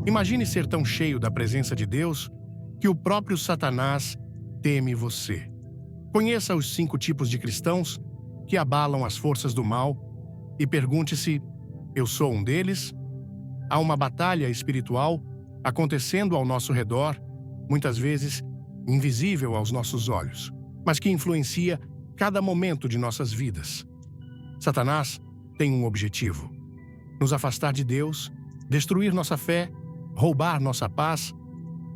Imagine ser tão cheio da presença de Deus que o próprio Satanás teme você. Conheça os 5 tipos de cristãos que abalam as forças do mal e pergunte-se: eu sou um deles? Há uma batalha espiritual acontecendo ao nosso redor, muitas vezes invisível aos nossos olhos, mas que influencia cada momento de nossas vidas. Satanás tem um objetivo: nos afastar de Deus, destruir nossa fé, roubar nossa paz.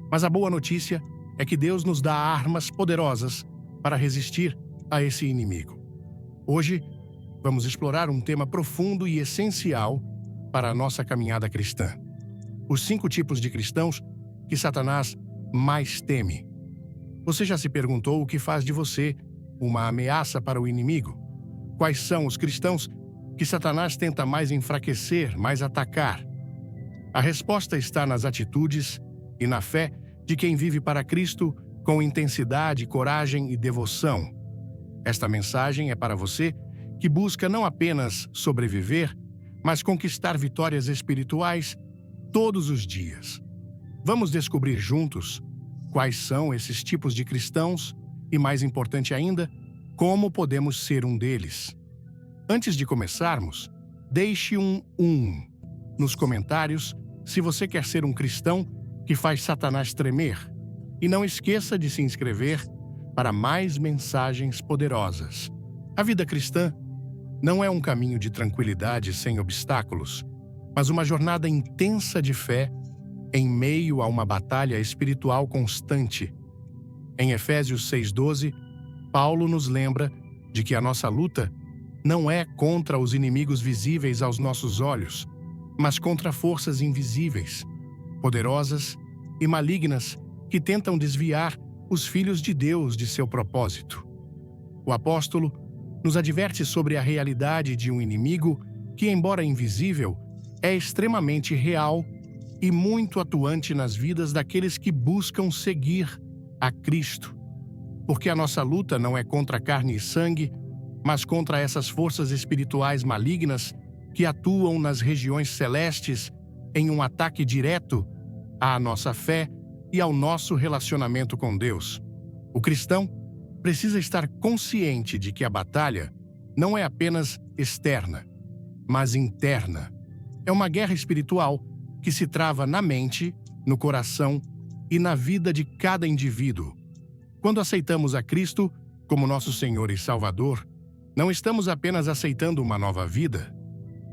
Mas a boa notícia é que Deus nos dá armas poderosas para resistir a esse inimigo. Hoje, vamos explorar um tema profundo e essencial para a nossa caminhada cristã: os 5 tipos de cristãos que Satanás mais teme. Você já se perguntou o que faz de você uma ameaça para o inimigo? Quais são os cristãos que Satanás tenta mais enfraquecer, mais atacar? A resposta está nas atitudes e na fé de quem vive para Cristo com intensidade, coragem e devoção. Esta mensagem é para você que busca não apenas sobreviver, mas conquistar vitórias espirituais todos os dias. Vamos descobrir juntos quais são esses tipos de cristãos e, mais importante ainda, como podemos ser um deles. Antes de começarmos, deixe um nos comentários se você quer ser um cristão que faz Satanás tremer. E não esqueça de se inscrever para mais mensagens poderosas. A vida cristã não é um caminho de tranquilidade sem obstáculos, mas uma jornada intensa de fé em meio a uma batalha espiritual constante. Em Efésios 6:12, Paulo nos lembra de que a nossa luta não é contra os inimigos visíveis aos nossos olhos, mas contra forças invisíveis, poderosas e malignas que tentam desviar os filhos de Deus de seu propósito. O apóstolo nos adverte sobre a realidade de um inimigo que, embora invisível, é extremamente real e muito atuante nas vidas daqueles que buscam seguir a Cristo. Porque a nossa luta não é contra carne e sangue, mas contra essas forças espirituais malignas que atuam nas regiões celestes em um ataque direto à nossa fé e ao nosso relacionamento com Deus. O cristão precisa estar consciente de que a batalha não é apenas externa, mas interna. É uma guerra espiritual que se trava na mente, no coração e na vida de cada indivíduo. Quando aceitamos a Cristo como nosso Senhor e Salvador, não estamos apenas aceitando uma nova vida,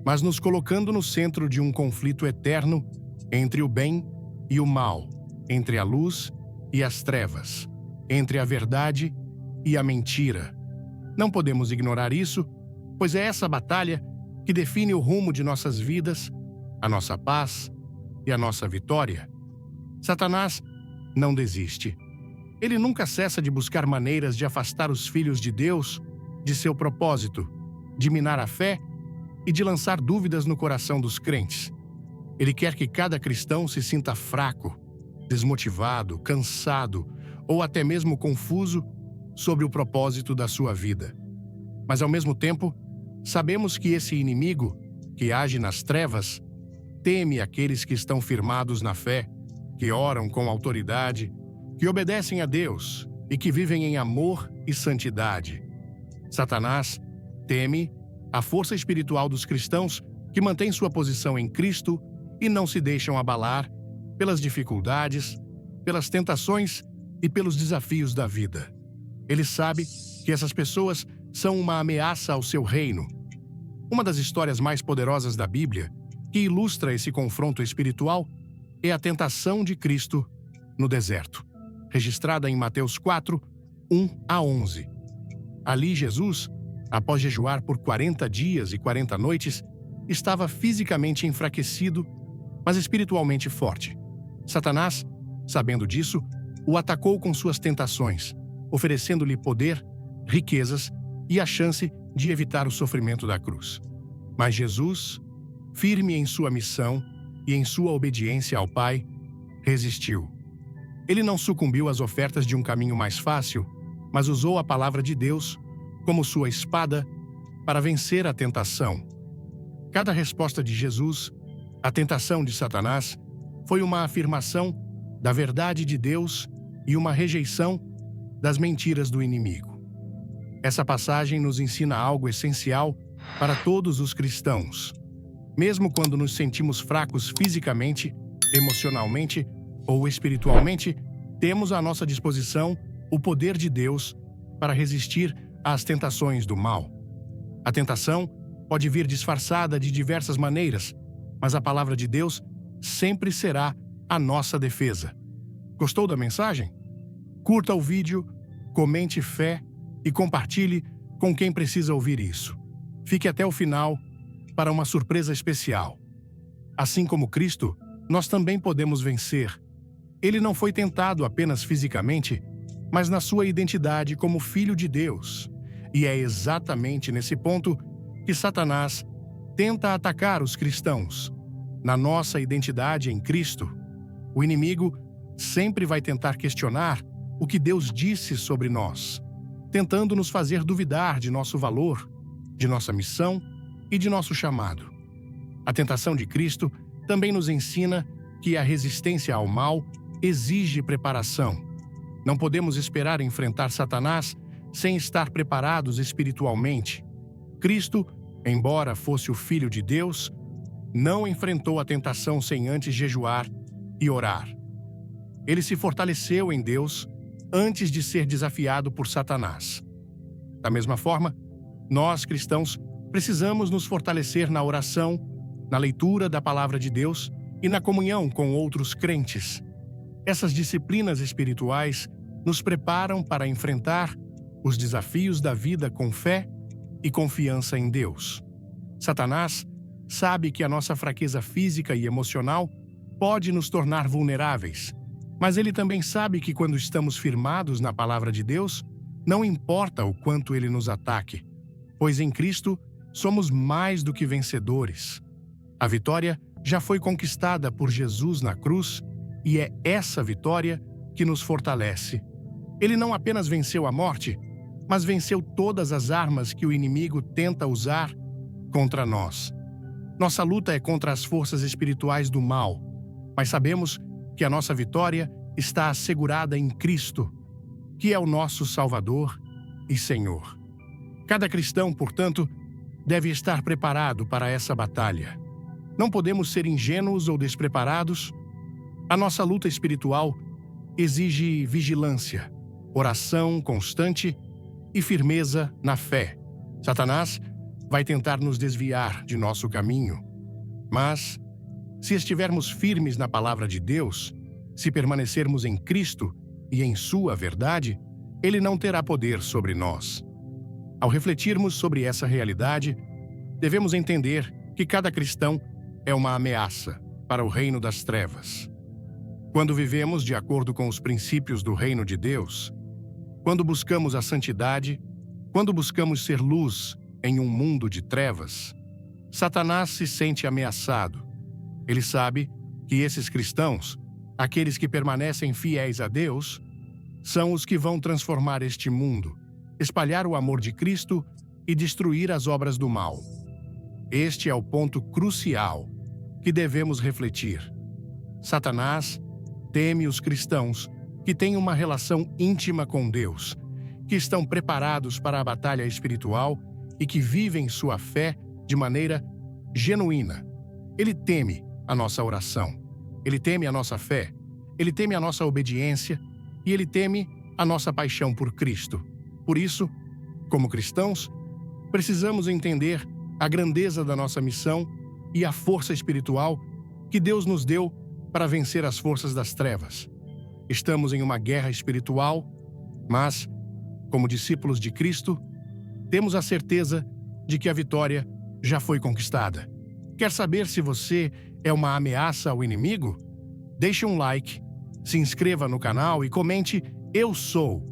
mas nos colocando no centro de um conflito eterno entre o bem e o mal, entre a luz e as trevas, entre a verdade e a mentira. Não podemos ignorar isso, pois é essa batalha que define o rumo de nossas vidas, a nossa paz e a nossa vitória. Satanás não desiste. Ele nunca cessa de buscar maneiras de afastar os filhos de Deus de seu propósito, de minar a fé e de lançar dúvidas no coração dos crentes. Ele quer que cada cristão se sinta fraco, desmotivado, cansado ou até mesmo confuso sobre o propósito da sua vida. Mas, ao mesmo tempo, sabemos que esse inimigo, que age nas trevas, teme aqueles que estão firmados na fé, que oram com autoridade, que obedecem a Deus e que vivem em amor e santidade. Satanás teme a força espiritual dos cristãos que mantêm sua posição em Cristo e não se deixam abalar pelas dificuldades, pelas tentações e pelos desafios da vida. Ele sabe que essas pessoas são uma ameaça ao seu reino. Uma das histórias mais poderosas da Bíblia, que ilustra esse confronto espiritual, é a tentação de Cristo no deserto, registrada em Mateus 4, 1-11. Ali Jesus, após jejuar por 40 dias e 40 noites, estava fisicamente enfraquecido, mas espiritualmente forte. Satanás, sabendo disso, o atacou com suas tentações, oferecendo-lhe poder, riquezas e a chance de evitar o sofrimento da cruz. Mas Jesus, firme em sua missão e em sua obediência ao Pai, resistiu. Ele não sucumbiu às ofertas de um caminho mais fácil, mas usou a palavra de Deus como sua espada para vencer a tentação. Cada resposta de Jesus à tentação de Satanás foi uma afirmação da verdade de Deus e uma rejeição das mentiras do inimigo. Essa passagem nos ensina algo essencial para todos os cristãos. Mesmo quando nos sentimos fracos fisicamente, emocionalmente ou espiritualmente, temos à nossa disposição o poder de Deus para resistir às tentações do mal. A tentação pode vir disfarçada de diversas maneiras, mas a palavra de Deus sempre será a nossa defesa. Gostou da mensagem? Curta o vídeo, comente fé e compartilhe com quem precisa ouvir isso. Fique até o final para uma surpresa especial. Assim como Cristo, nós também podemos vencer. Ele não foi tentado apenas fisicamente, mas na sua identidade como Filho de Deus. E é exatamente nesse ponto que Satanás tenta atacar os cristãos. Na nossa identidade em Cristo, o inimigo sempre vai tentar questionar o que Deus disse sobre nós, tentando nos fazer duvidar de nosso valor, de nossa missão e de nosso chamado. A tentação de Cristo também nos ensina que a resistência ao mal exige preparação. Não podemos esperar enfrentar Satanás sem estar preparados espiritualmente. Cristo, embora fosse o Filho de Deus, não enfrentou a tentação sem antes jejuar e orar. Ele se fortaleceu em Deus antes de ser desafiado por Satanás. Da mesma forma, nós, cristãos, precisamos nos fortalecer na oração, na leitura da Palavra de Deus e na comunhão com outros crentes. Essas disciplinas espirituais nos preparam para enfrentar os desafios da vida com fé e confiança em Deus. Satanás sabe que a nossa fraqueza física e emocional pode nos tornar vulneráveis, mas ele também sabe que quando estamos firmados na Palavra de Deus, não importa o quanto ele nos ataque, pois em Cristo somos mais do que vencedores. A vitória já foi conquistada por Jesus na cruz e é essa vitória que nos fortalece. Ele não apenas venceu a morte, mas venceu todas as armas que o inimigo tenta usar contra nós. Nossa luta é contra as forças espirituais do mal, mas sabemos que a nossa vitória está assegurada em Cristo, que é o nosso Salvador e Senhor. Cada cristão, portanto, deve estar preparado para essa batalha. Não podemos ser ingênuos ou despreparados. A nossa luta espiritual exige vigilância, oração constante e firmeza na fé. Satanás vai tentar nos desviar de nosso caminho. Mas, se estivermos firmes na palavra de Deus, se permanecermos em Cristo e em sua verdade, ele não terá poder sobre nós. Ao refletirmos sobre essa realidade, devemos entender que cada cristão é uma ameaça para o reino das trevas. Quando vivemos de acordo com os princípios do reino de Deus, quando buscamos a santidade, quando buscamos ser luz em um mundo de trevas, Satanás se sente ameaçado. Ele sabe que esses cristãos, aqueles que permanecem fiéis a Deus, são os que vão transformar este mundo, espalhar o amor de Cristo e destruir as obras do mal. Este é o ponto crucial que devemos refletir. Satanás teme os cristãos que têm uma relação íntima com Deus, que estão preparados para a batalha espiritual e que vivem sua fé de maneira genuína. Ele teme a nossa oração, ele teme a nossa fé, ele teme a nossa obediência e ele teme a nossa paixão por Cristo. Por isso, como cristãos, precisamos entender a grandeza da nossa missão e a força espiritual que Deus nos deu para vencer as forças das trevas. Estamos em uma guerra espiritual, mas, como discípulos de Cristo, temos a certeza de que a vitória já foi conquistada. Quer saber se você é uma ameaça ao inimigo? Deixe um like, se inscreva no canal e comente "Eu sou".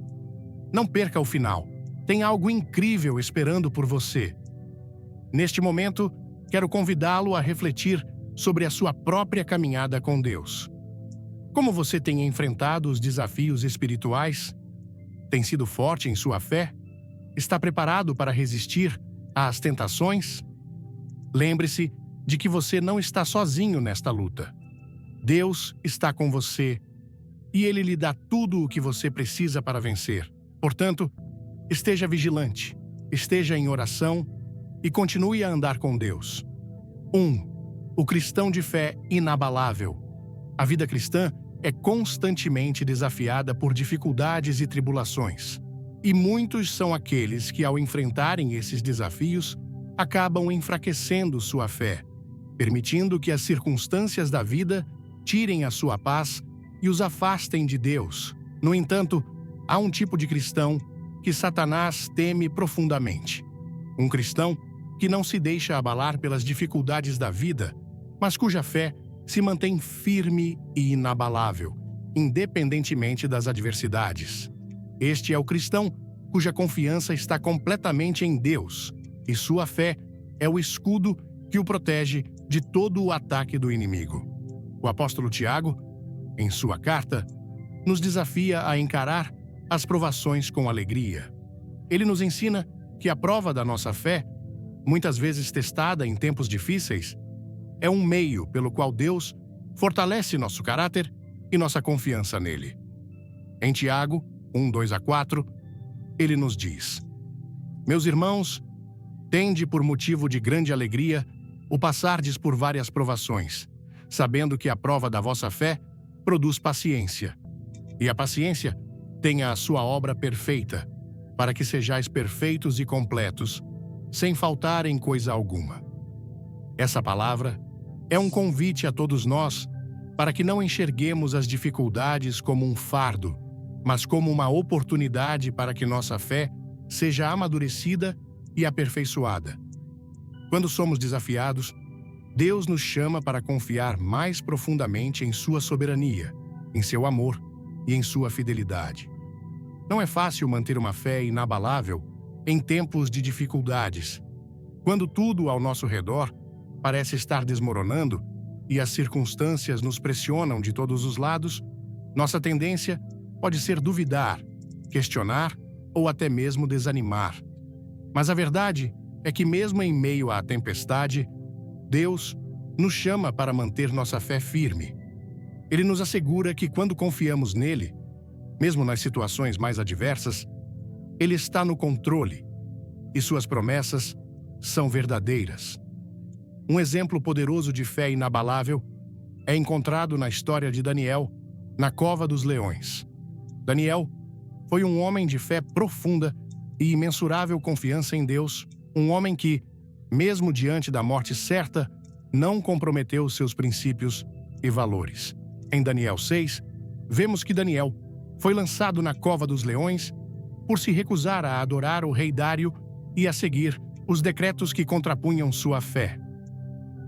Não perca o final. Tem algo incrível esperando por você. Neste momento, quero convidá-lo a refletir sobre a sua própria caminhada com Deus. Como você tem enfrentado os desafios espirituais? Tem sido forte em sua fé? Está preparado para resistir às tentações? Lembre-se de que você não está sozinho nesta luta. Deus está com você e Ele lhe dá tudo o que você precisa para vencer. Portanto, esteja vigilante, esteja em oração e continue a andar com Deus. 1. O cristão de fé inabalável. A vida cristã é constantemente desafiada por dificuldades e tribulações. E muitos são aqueles que, ao enfrentarem esses desafios, acabam enfraquecendo sua fé, permitindo que as circunstâncias da vida tirem a sua paz e os afastem de Deus. No entanto, há um tipo de cristão que Satanás teme profundamente. Um cristão que não se deixa abalar pelas dificuldades da vida, mas cuja fé se mantém firme e inabalável, independentemente das adversidades. Este é o cristão cuja confiança está completamente em Deus, e sua fé é o escudo que o protege de todo o ataque do inimigo. O apóstolo Tiago, em sua carta, nos desafia a encarar as provações com alegria. Ele nos ensina que a prova da nossa fé, muitas vezes testada em tempos difíceis, é um meio pelo qual Deus fortalece nosso caráter e nossa confiança nele. Em Tiago 1:2-4, ele nos diz: Meus irmãos, tende por motivo de grande alegria o passardes por várias provações, sabendo que a prova da vossa fé produz paciência. E a paciência tenha a sua obra perfeita, para que sejais perfeitos e completos, sem faltar em coisa alguma. Essa palavra é um convite a todos nós para que não enxerguemos as dificuldades como um fardo, mas como uma oportunidade para que nossa fé seja amadurecida e aperfeiçoada. Quando somos desafiados, Deus nos chama para confiar mais profundamente em sua soberania, em seu amor e em sua fidelidade. Não é fácil manter uma fé inabalável em tempos de dificuldades, quando tudo ao nosso redor parece estar desmoronando e as circunstâncias nos pressionam de todos os lados. Nossa tendência pode ser duvidar, questionar ou até mesmo desanimar. Mas a verdade é que mesmo em meio à tempestade, Deus nos chama para manter nossa fé firme. Ele nos assegura que quando confiamos nele, mesmo nas situações mais adversas, ele está no controle e suas promessas são verdadeiras. Um exemplo poderoso de fé inabalável é encontrado na história de Daniel, na cova dos leões. Daniel foi um homem de fé profunda e imensurável confiança em Deus, um homem que, mesmo diante da morte certa, não comprometeu seus princípios e valores. Em Daniel 6, vemos que Daniel foi lançado na cova dos leões por se recusar a adorar o rei Dário e a seguir os decretos que contrapunham sua fé.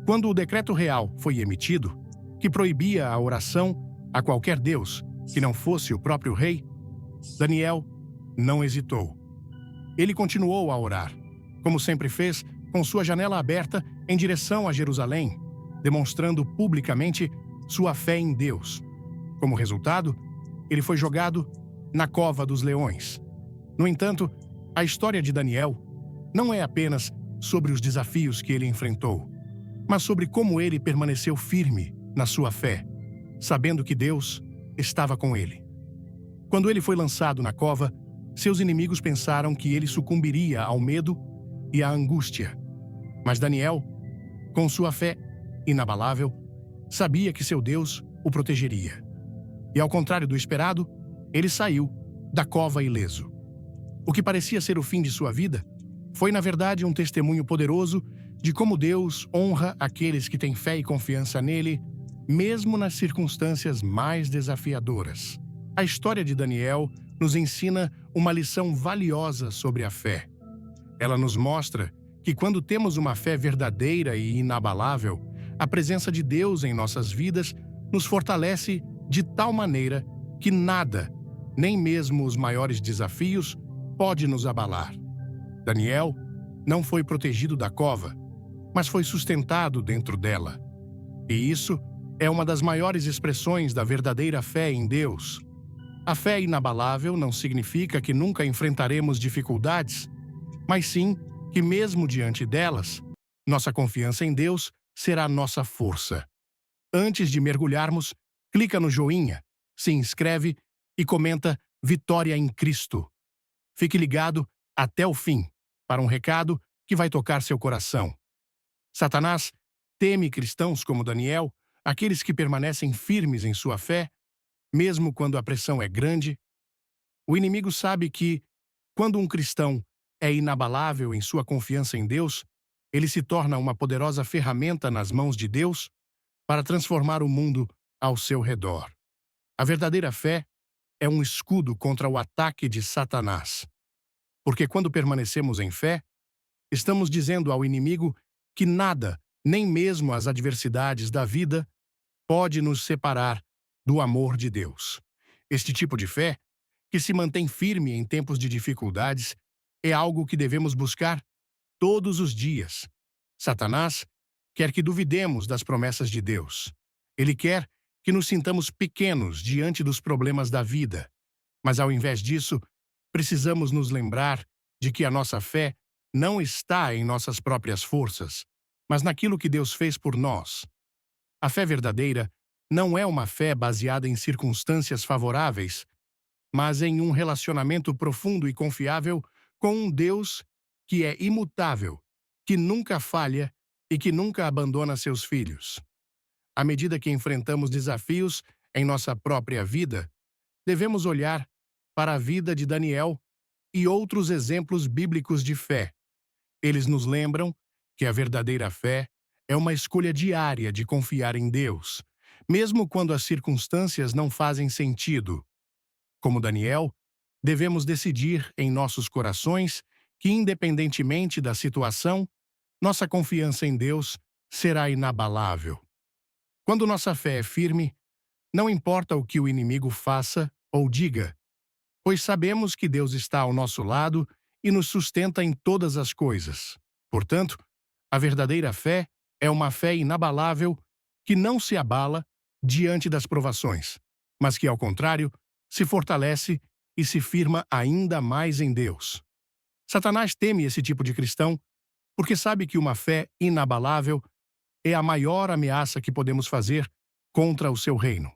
Quando o decreto real foi emitido, que proibia a oração a qualquer deus que não fosse o próprio rei, Daniel não hesitou. Ele continuou a orar, como sempre fez, com sua janela aberta em direção a Jerusalém, demonstrando publicamente sua fé em Deus. Como resultado, ele foi jogado na cova dos leões. No entanto, a história de Daniel não é apenas sobre os desafios que ele enfrentou, mas sobre como ele permaneceu firme na sua fé, sabendo que Deus estava com ele. Quando ele foi lançado na cova, seus inimigos pensaram que ele sucumbiria ao medo e à angústia. Mas Daniel, com sua fé inabalável, sabia que seu Deus o protegeria. E ao contrário do esperado, ele saiu da cova ileso. O que parecia ser o fim de sua vida foi, na verdade, um testemunho poderoso de como Deus honra aqueles que têm fé e confiança nele, mesmo nas circunstâncias mais desafiadoras. A história de Daniel nos ensina uma lição valiosa sobre a fé. Ela nos mostra que quando temos uma fé verdadeira e inabalável, a presença de Deus em nossas vidas nos fortalece de tal maneira que nada, nem mesmo os maiores desafios, pode nos abalar. Daniel não foi protegido da cova, mas foi sustentado dentro dela. E isso é uma das maiores expressões da verdadeira fé em Deus. A fé inabalável não significa que nunca enfrentaremos dificuldades, mas sim que mesmo diante delas, nossa confiança em Deus será nossa força. Antes de mergulharmos, clica no joinha, se inscreve e comenta Vitória em Cristo. Fique ligado até o fim para um recado que vai tocar seu coração. Satanás teme cristãos como Daniel, aqueles que permanecem firmes em sua fé, mesmo quando a pressão é grande. O inimigo sabe que, quando um cristão é inabalável em sua confiança em Deus, ele se torna uma poderosa ferramenta nas mãos de Deus para transformar o mundo ao seu redor. A verdadeira fé é um escudo contra o ataque de Satanás. Porque quando permanecemos em fé, estamos dizendo ao inimigo que nada, nem mesmo as adversidades da vida, pode nos separar do amor de Deus. Este tipo de fé, que se mantém firme em tempos de dificuldades, é algo que devemos buscar todos os dias. Satanás quer que duvidemos das promessas de Deus. Ele quer que nos sintamos pequenos diante dos problemas da vida. Mas, ao invés disso, precisamos nos lembrar de que a nossa fé não está em nossas próprias forças, mas naquilo que Deus fez por nós. A fé verdadeira não é uma fé baseada em circunstâncias favoráveis, mas em um relacionamento profundo e confiável com um Deus que é imutável, que nunca falha e que nunca abandona seus filhos. À medida que enfrentamos desafios em nossa própria vida, devemos olhar para a vida de Daniel e outros exemplos bíblicos de fé. Eles nos lembram que a verdadeira fé é uma escolha diária de confiar em Deus, mesmo quando as circunstâncias não fazem sentido. Como Daniel, devemos decidir em nossos corações que, independentemente da situação, nossa confiança em Deus será inabalável. Quando nossa fé é firme, não importa o que o inimigo faça ou diga, pois sabemos que Deus está ao nosso lado e nos sustenta em todas as coisas. Portanto, a verdadeira fé é uma fé inabalável que não se abala diante das provações, mas que, ao contrário, se fortalece e se firma ainda mais em Deus. Satanás teme esse tipo de cristão porque sabe que uma fé inabalável é a maior ameaça que podemos fazer contra o seu reino.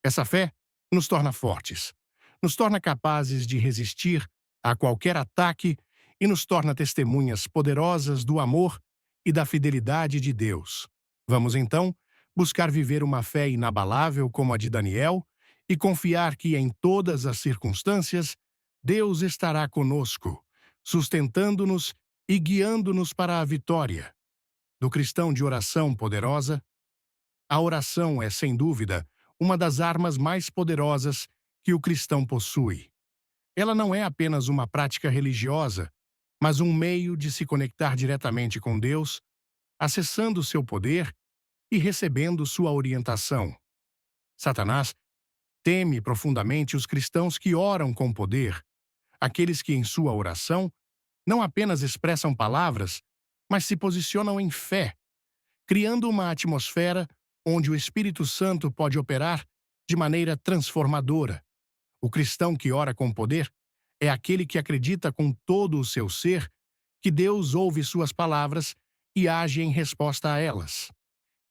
Essa fé nos torna fortes, nos torna capazes de resistir a qualquer ataque e nos torna testemunhas poderosas do amor e da fidelidade de Deus. Vamos, então, buscar viver uma fé inabalável como a de Daniel e confiar que, em todas as circunstâncias, Deus estará conosco, sustentando-nos e guiando-nos para a vitória. Do cristão de oração poderosa, a oração é, sem dúvida, uma das armas mais poderosas que o cristão possui. Ela não é apenas uma prática religiosa, mas um meio de se conectar diretamente com Deus, acessando seu poder e recebendo sua orientação. Satanás teme profundamente os cristãos que oram com poder, aqueles que, em sua oração, não apenas expressam palavras, mas se posicionam em fé, criando uma atmosfera onde o Espírito Santo pode operar de maneira transformadora. O cristão que ora com poder é aquele que acredita com todo o seu ser que Deus ouve suas palavras e age em resposta a elas.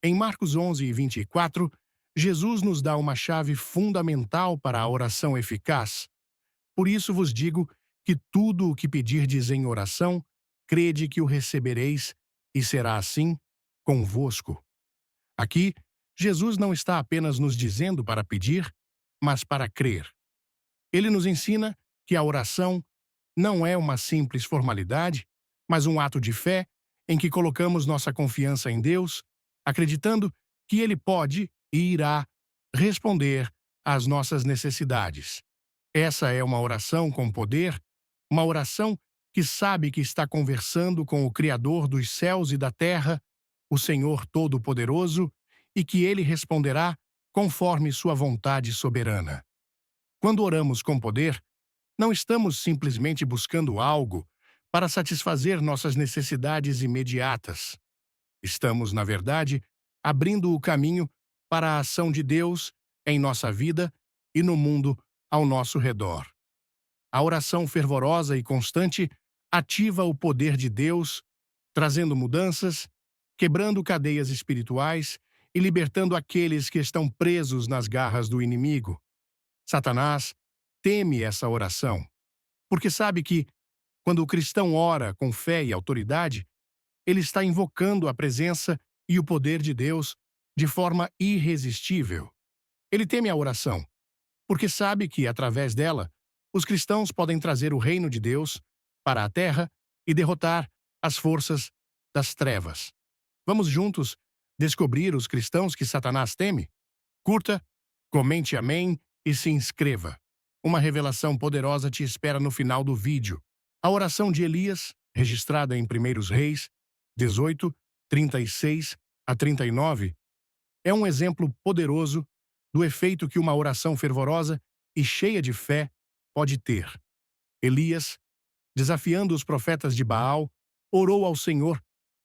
Em Marcos 11:24, Jesus nos dá uma chave fundamental para a oração eficaz. Por isso vos digo que tudo o que pedirdes em oração, crede que o recebereis, e será assim convosco. Aqui, Jesus não está apenas nos dizendo para pedir, mas para crer. Ele nos ensina que a oração não é uma simples formalidade, mas um ato de fé em que colocamos nossa confiança em Deus, acreditando que Ele pode e irá responder às nossas necessidades. Essa é uma oração com poder, uma oração que sabe que está conversando com o Criador dos céus e da terra, o Senhor Todo-Poderoso, e que Ele responderá conforme sua vontade soberana. Quando oramos com poder, não estamos simplesmente buscando algo para satisfazer nossas necessidades imediatas. Estamos, na verdade, abrindo o caminho para a ação de Deus em nossa vida e no mundo ao nosso redor. A oração fervorosa e constante ativa o poder de Deus, trazendo mudanças, quebrando cadeias espirituais e libertando aqueles que estão presos nas garras do inimigo. Satanás teme essa oração, porque sabe que, quando o cristão ora com fé e autoridade, ele está invocando a presença e o poder de Deus de forma irresistível. Ele teme a oração, porque sabe que, através dela, os cristãos podem trazer o reino de Deus para a terra e derrotar as forças das trevas. Vamos juntos descobrir os cristãos que Satanás teme? Curta, comente amém e se inscreva. Uma revelação poderosa te espera no final do vídeo. A oração de Elias, registrada em 1 Reis 18, 36 a 39, é um exemplo poderoso do efeito que uma oração fervorosa e cheia de fé pode ter. Elias, desafiando os profetas de Baal, orou ao Senhor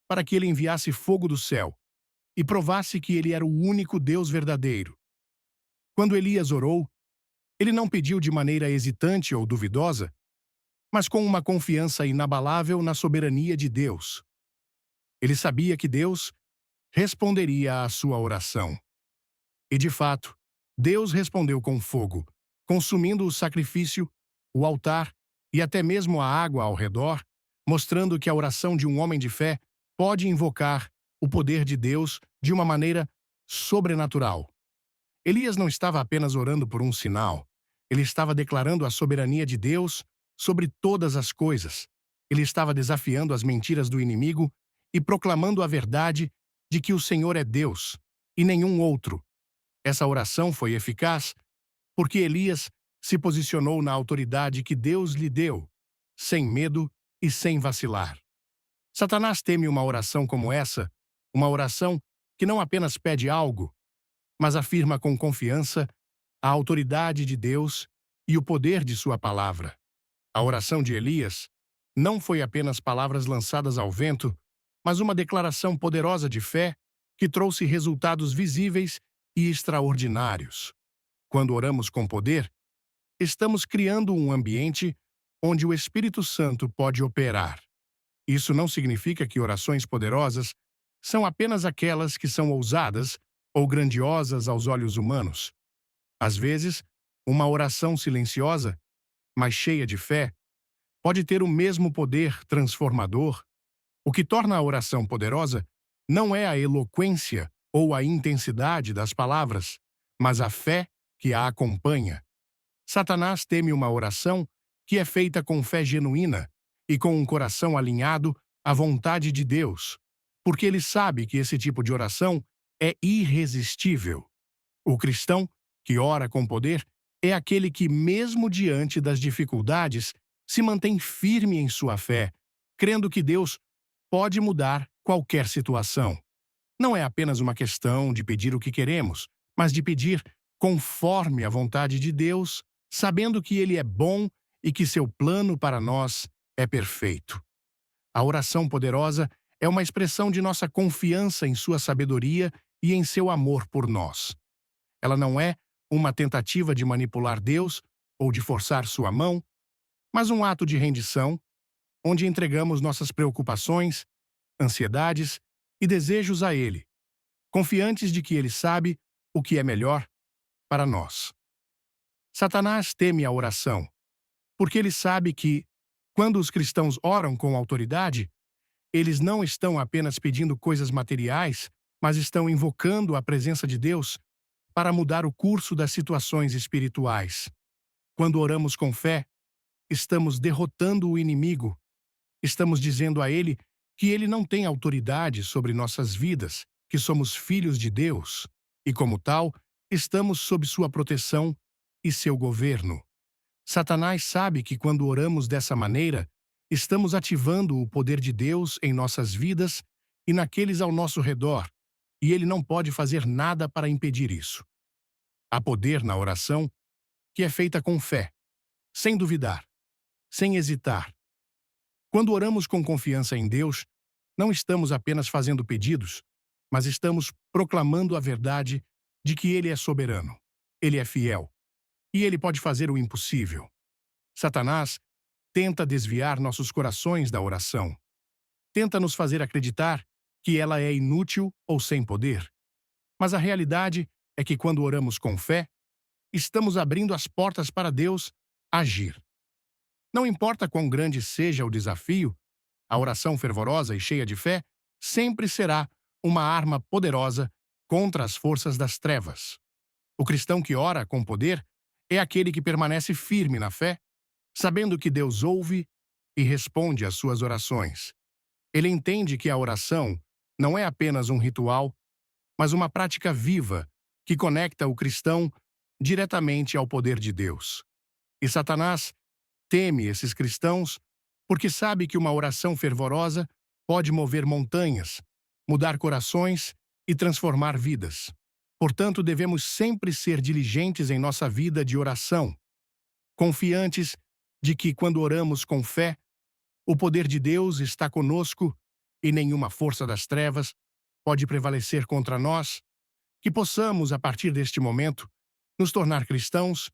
para que ele enviasse fogo do céu e provasse que ele era o único Deus verdadeiro. Quando Elias orou, ele não pediu de maneira hesitante ou duvidosa, mas com uma confiança inabalável na soberania de Deus. Ele sabia que Deus responderia à sua oração. E, de fato, Deus respondeu com fogo, consumindo o sacrifício, o altar e até mesmo a água ao redor, mostrando que a oração de um homem de fé pode invocar o poder de Deus de uma maneira sobrenatural. Elias não estava apenas orando por um sinal. Ele estava declarando a soberania de Deus sobre todas as coisas. Ele estava desafiando as mentiras do inimigo e proclamando a verdade de que o Senhor é Deus e nenhum outro. Essa oração foi eficaz porque Elias se posicionou na autoridade que Deus lhe deu, sem medo e sem vacilar. Satanás teme uma oração como essa, uma oração que não apenas pede algo, mas afirma com confiança a autoridade de Deus e o poder de sua palavra. A oração de Elias não foi apenas palavras lançadas ao vento, mas uma declaração poderosa de fé que trouxe resultados visíveis e extraordinários. Quando oramos com poder, estamos criando um ambiente onde o Espírito Santo pode operar. Isso não significa que orações poderosas são apenas aquelas que são ousadas ou grandiosas aos olhos humanos. Às vezes, uma oração silenciosa, mas cheia de fé, pode ter o mesmo poder transformador. O que torna a oração poderosa não é a eloquência ou a intensidade das palavras, mas a fé que a acompanha. Satanás teme uma oração que é feita com fé genuína e com um coração alinhado à vontade de Deus, porque ele sabe que esse tipo de oração é irresistível. O cristão que ora com poder é aquele que, mesmo diante das dificuldades, se mantém firme em sua fé, crendo que Deus pode mudar qualquer situação. Não é apenas uma questão de pedir o que queremos, mas de pedir conforme a vontade de Deus, sabendo que Ele é bom e que seu plano para nós é perfeito. A oração poderosa é uma expressão de nossa confiança em sua sabedoria e em seu amor por nós. Ela não é uma tentativa de manipular Deus ou de forçar sua mão, mas um ato de rendição, onde entregamos nossas preocupações, ansiedades e desejos a Ele, confiantes de que Ele sabe o que é melhor para nós. Satanás teme a oração, porque ele sabe que, quando os cristãos oram com autoridade, eles não estão apenas pedindo coisas materiais, mas estão invocando a presença de Deus para mudar o curso das situações espirituais. Quando oramos com fé, estamos derrotando o inimigo. Estamos dizendo a ele que ele não tem autoridade sobre nossas vidas, que somos filhos de Deus, e como tal, estamos sob sua proteção e seu governo. Satanás sabe que quando oramos dessa maneira, estamos ativando o poder de Deus em nossas vidas e naqueles ao nosso redor, e ele não pode fazer nada para impedir isso. Há poder na oração que é feita com fé, sem duvidar, sem hesitar. Quando oramos com confiança em Deus, não estamos apenas fazendo pedidos, mas estamos proclamando a verdade de que Ele é soberano, Ele é fiel, e Ele pode fazer o impossível. Satanás tenta desviar nossos corações da oração. Tenta nos fazer acreditar que ela é inútil ou sem poder. Mas a realidade é que quando oramos com fé, estamos abrindo as portas para Deus agir. Não importa quão grande seja o desafio, a oração fervorosa e cheia de fé sempre será uma arma poderosa contra as forças das trevas. O cristão que ora com poder é aquele que permanece firme na fé, sabendo que Deus ouve e responde às suas orações. Ele entende que a oração não é apenas um ritual, mas uma prática viva que conecta o cristão diretamente ao poder de Deus. E Satanás teme esses cristãos porque sabe que uma oração fervorosa pode mover montanhas, mudar corações e transformar vidas. Portanto, devemos sempre ser diligentes em nossa vida de oração, confiantes de que, quando oramos com fé, o poder de Deus está conosco e nenhuma força das trevas pode prevalecer contra nós, que possamos, a partir deste momento, nos tornar cristãos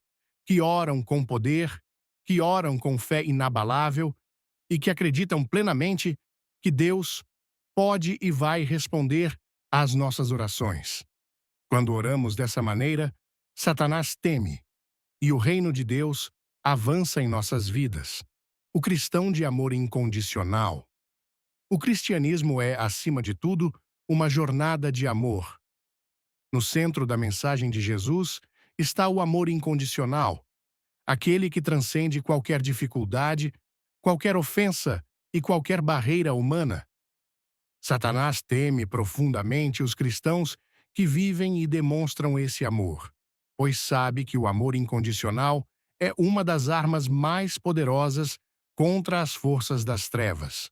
que oram com poder, que oram com fé inabalável e que acreditam plenamente que Deus pode e vai responder às nossas orações. Quando oramos dessa maneira, Satanás teme e o reino de Deus avança em nossas vidas. O cristão de amor incondicional. O cristianismo é, acima de tudo, uma jornada de amor. No centro da mensagem de Jesus está o amor incondicional, aquele que transcende qualquer dificuldade, qualquer ofensa e qualquer barreira humana. Satanás teme profundamente os cristãos que vivem e demonstram esse amor, pois sabe que o amor incondicional é uma das armas mais poderosas contra as forças das trevas.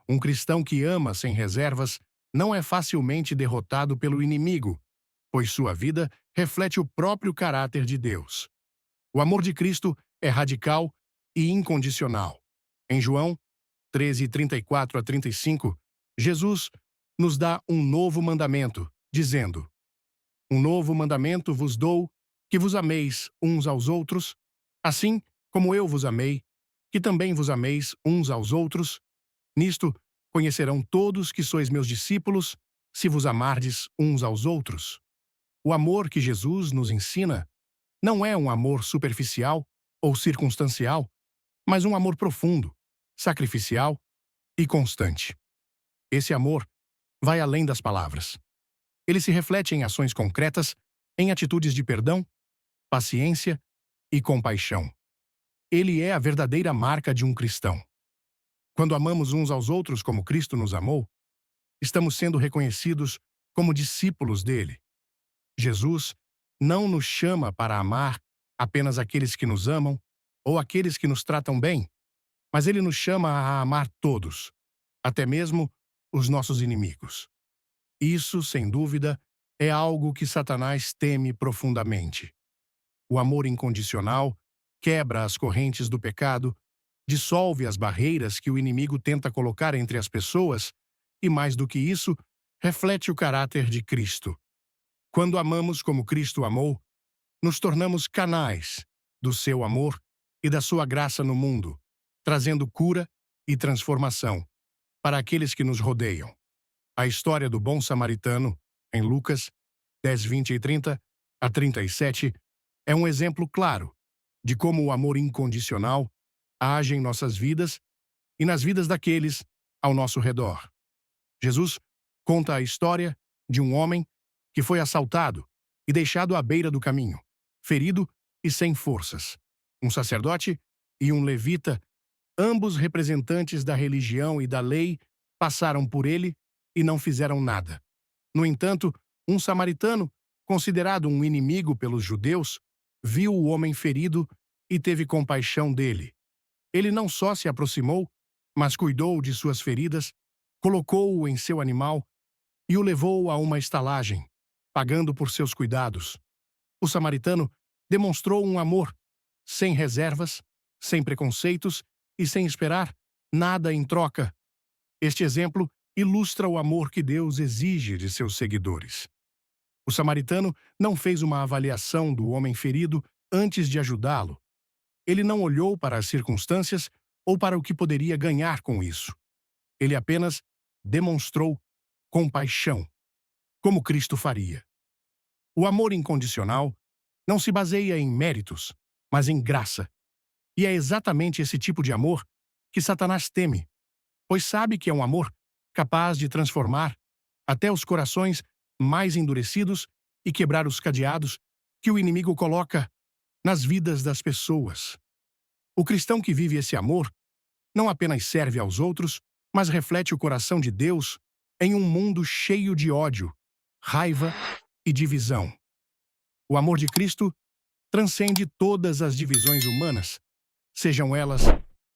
Um cristão que ama sem reservas não é facilmente derrotado pelo inimigo, pois sua vida reflete o próprio caráter de Deus. O amor de Cristo é radical e incondicional. Em João 13:34-35, Jesus nos dá um novo mandamento, dizendo: Um novo mandamento vos dou, que vos ameis uns aos outros, assim como eu vos amei, que também vos ameis uns aos outros. Nisto conhecerão todos que sois meus discípulos, se vos amardes uns aos outros. O amor que Jesus nos ensina não é um amor superficial ou circunstancial, mas um amor profundo, sacrificial e constante. Esse amor vai além das palavras. Ele se reflete em ações concretas, em atitudes de perdão, paciência e compaixão. Ele é a verdadeira marca de um cristão. Quando amamos uns aos outros como Cristo nos amou, estamos sendo reconhecidos como discípulos dele. Jesus não nos chama para amar apenas aqueles que nos amam ou aqueles que nos tratam bem, mas ele nos chama a amar todos, até mesmo os nossos inimigos. Isso, sem dúvida, é algo que Satanás teme profundamente. O amor incondicional quebra as correntes do pecado, dissolve as barreiras que o inimigo tenta colocar entre as pessoas e, mais do que isso, reflete o caráter de Cristo. Quando amamos como Cristo amou, nos tornamos canais do seu amor e da sua graça no mundo, trazendo cura e transformação para aqueles que nos rodeiam. A história do bom samaritano, em Lucas 10:20-30-37, é um exemplo claro de como o amor incondicional age em nossas vidas e nas vidas daqueles ao nosso redor. Jesus conta a história de um homem que foi assaltado e deixado à beira do caminho, ferido e sem forças. Um sacerdote e um levita, ambos representantes da religião e da lei, passaram por ele e não fizeram nada. No entanto, um samaritano, considerado um inimigo pelos judeus, viu o homem ferido e teve compaixão dele. Ele não só se aproximou, mas cuidou de suas feridas, colocou-o em seu animal e o levou a uma estalagem, pagando por seus cuidados. O samaritano demonstrou um amor sem reservas, sem preconceitos e sem esperar nada em troca. Este exemplo ilustra o amor que Deus exige de seus seguidores. O samaritano não fez uma avaliação do homem ferido antes de ajudá-lo. Ele não olhou para as circunstâncias ou para o que poderia ganhar com isso. Ele apenas demonstrou compaixão, como Cristo faria. O amor incondicional não se baseia em méritos, mas em graça. E é exatamente esse tipo de amor que Satanás teme, pois sabe que é um amor capaz de transformar até os corações mais endurecidos e quebrar os cadeados que o inimigo coloca nas vidas das pessoas. O cristão que vive esse amor não apenas serve aos outros, mas reflete o coração de Deus em um mundo cheio de ódio, raiva e divisão. O amor de Cristo transcende todas as divisões humanas, sejam elas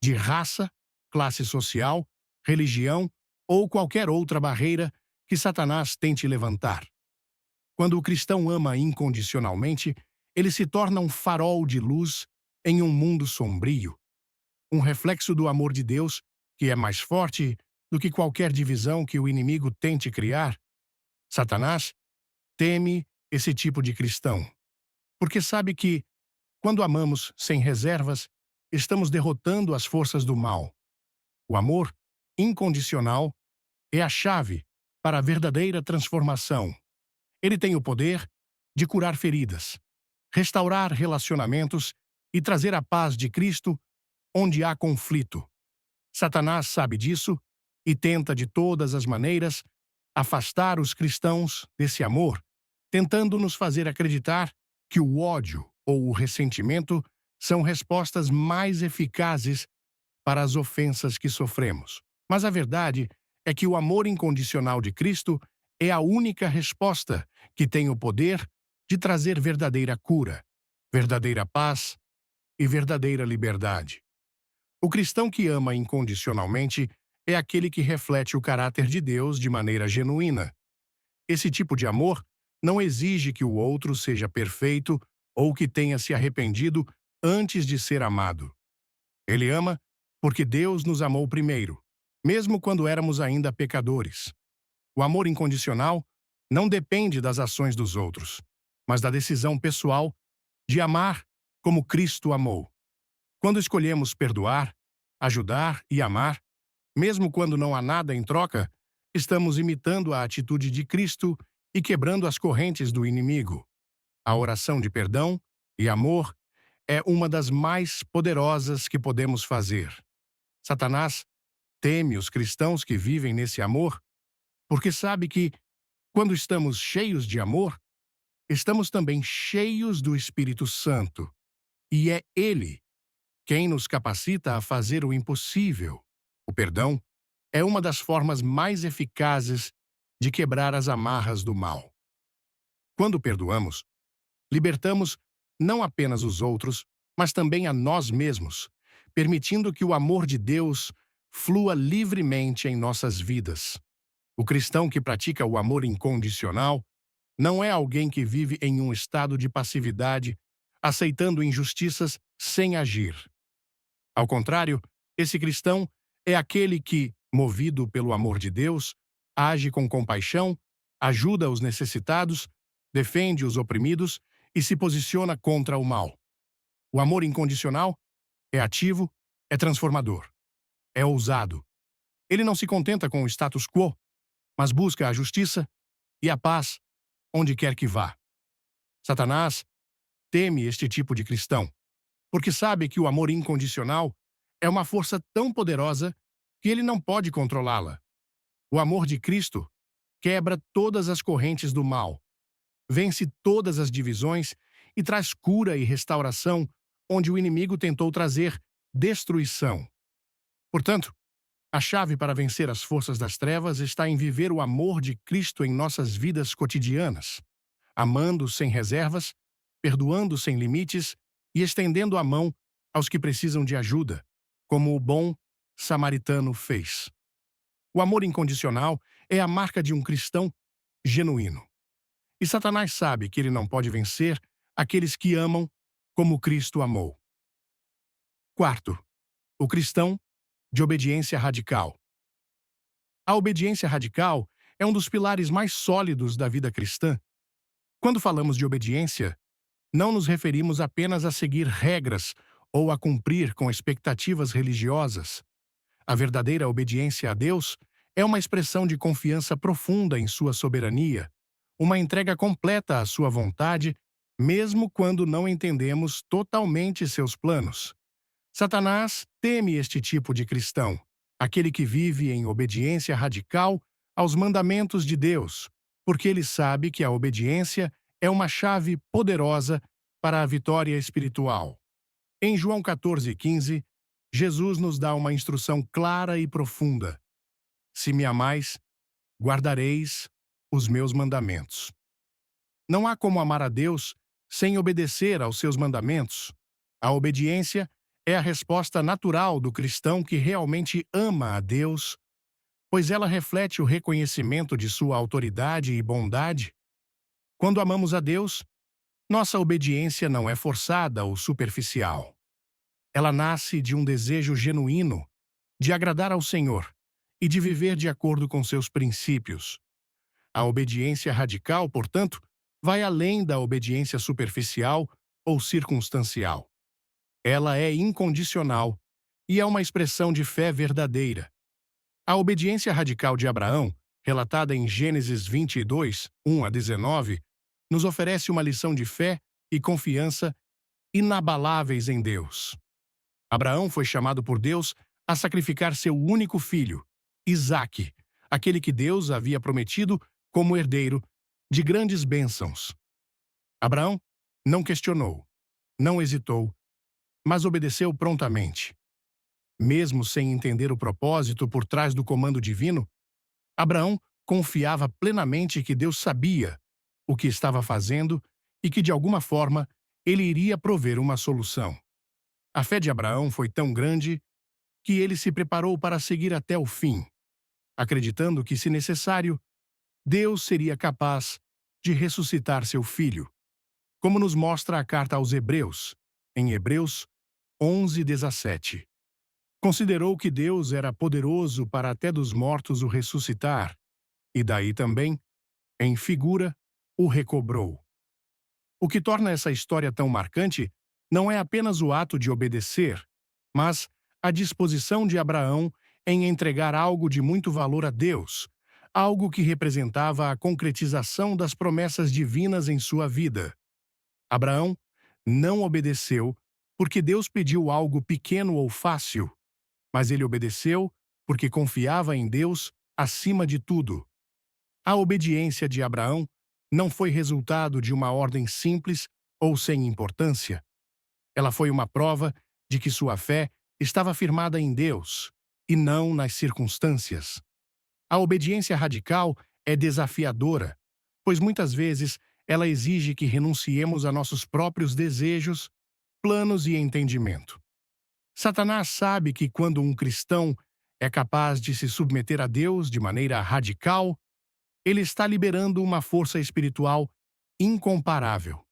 de raça, classe social, religião ou qualquer outra barreira que Satanás tente levantar. Quando o cristão ama incondicionalmente, ele se torna um farol de luz em um mundo sombrio, um reflexo do amor de Deus que é mais forte do que qualquer divisão que o inimigo tente criar. Satanás teme esse tipo de cristão, porque sabe que, quando amamos sem reservas, estamos derrotando as forças do mal. O amor incondicional é a chave para a verdadeira transformação. Ele tem o poder de curar feridas, restaurar relacionamentos e trazer a paz de Cristo onde há conflito. Satanás sabe disso e tenta de todas as maneiras afastar os cristãos desse amor, tentando nos fazer acreditar que o ódio ou o ressentimento são respostas mais eficazes para as ofensas que sofremos. Mas a verdade é que o amor incondicional de Cristo é a única resposta que tem o poder de trazer verdadeira cura, verdadeira paz e verdadeira liberdade. O cristão que ama incondicionalmente é aquele que reflete o caráter de Deus de maneira genuína. Esse tipo de amor não exige que o outro seja perfeito ou que tenha se arrependido antes de ser amado. Ele ama porque Deus nos amou primeiro, mesmo quando éramos ainda pecadores. O amor incondicional não depende das ações dos outros, mas da decisão pessoal de amar como Cristo amou. Quando escolhemos perdoar, ajudar e amar, mesmo quando não há nada em troca, estamos imitando a atitude de Cristo e quebrando as correntes do inimigo. A oração de perdão e amor é uma das mais poderosas que podemos fazer. Satanás teme os cristãos que vivem nesse amor, porque sabe que, quando estamos cheios de amor, estamos também cheios do Espírito Santo. E é Ele quem nos capacita a fazer o impossível. O perdão é uma das formas mais eficazes de quebrar as amarras do mal. Quando perdoamos, libertamos não apenas os outros, mas também a nós mesmos, permitindo que o amor de Deus flua livremente em nossas vidas. O cristão que pratica o amor incondicional não é alguém que vive em um estado de passividade, aceitando injustiças sem agir. Ao contrário, esse cristão é aquele que, movido pelo amor de Deus, age com compaixão, ajuda os necessitados, defende os oprimidos e se posiciona contra o mal. O amor incondicional é ativo, é transformador, é ousado. Ele não se contenta com o status quo, mas busca a justiça e a paz onde quer que vá. Satanás teme este tipo de cristão, porque sabe que o amor incondicional é uma força tão poderosa que ele não pode controlá-la. O amor de Cristo quebra todas as correntes do mal, vence todas as divisões e traz cura e restauração onde o inimigo tentou trazer destruição. Portanto, a chave para vencer as forças das trevas está em viver o amor de Cristo em nossas vidas cotidianas, amando sem reservas, perdoando sem limites e estendendo a mão aos que precisam de ajuda, como o bom samaritano fez. O amor incondicional é a marca de um cristão genuíno. E Satanás sabe que ele não pode vencer aqueles que amam como Cristo amou. Quarto, o cristão de obediência radical. A obediência radical é um dos pilares mais sólidos da vida cristã. Quando falamos de obediência, não nos referimos apenas a seguir regras ou a cumprir com expectativas religiosas. A verdadeira obediência a Deus é uma expressão de confiança profunda em sua soberania, uma entrega completa à sua vontade, mesmo quando não entendemos totalmente seus planos. Satanás teme este tipo de cristão, aquele que vive em obediência radical aos mandamentos de Deus, porque ele sabe que a obediência é uma chave poderosa para a vitória espiritual. Em João 14,15, Jesus nos dá uma instrução clara e profunda. Se me amais, guardareis os meus mandamentos. Não há como amar a Deus sem obedecer aos seus mandamentos. A obediência é a resposta natural do cristão que realmente ama a Deus, pois ela reflete o reconhecimento de sua autoridade e bondade. Quando amamos a Deus, nossa obediência não é forçada ou superficial. Ela nasce de um desejo genuíno de agradar ao Senhor e de viver de acordo com seus princípios. A obediência radical, portanto, vai além da obediência superficial ou circunstancial. Ela é incondicional e é uma expressão de fé verdadeira. A obediência radical de Abraão, relatada em Gênesis 22, 1 a 19, nos oferece uma lição de fé e confiança inabaláveis em Deus. Abraão foi chamado por Deus a sacrificar seu único filho, Isaque, aquele que Deus havia prometido como herdeiro de grandes bênçãos. Abraão não questionou, não hesitou, mas obedeceu prontamente. Mesmo sem entender o propósito por trás do comando divino, Abraão confiava plenamente que Deus sabia o que estava fazendo e que, de alguma forma, ele iria prover uma solução. A fé de Abraão foi tão grande que ele se preparou para seguir até o fim, acreditando que, se necessário, Deus seria capaz de ressuscitar seu filho, como nos mostra a carta aos Hebreus, em Hebreus 11:17. Considerou que Deus era poderoso para até dos mortos o ressuscitar, e daí também, em figura, o recobrou. O que torna essa história tão marcante não é apenas o ato de obedecer, mas a disposição de Abraão em entregar algo de muito valor a Deus, algo que representava a concretização das promessas divinas em sua vida. Abraão não obedeceu porque Deus pediu algo pequeno ou fácil, mas ele obedeceu porque confiava em Deus acima de tudo. A obediência de Abraão não foi resultado de uma ordem simples ou sem importância. Ela foi uma prova de que sua fé estava firmada em Deus e não nas circunstâncias. A obediência radical é desafiadora, pois muitas vezes ela exige que renunciemos a nossos próprios desejos, planos e entendimento. Satanás sabe que quando um cristão é capaz de se submeter a Deus de maneira radical, ele está liberando uma força espiritual incomparável.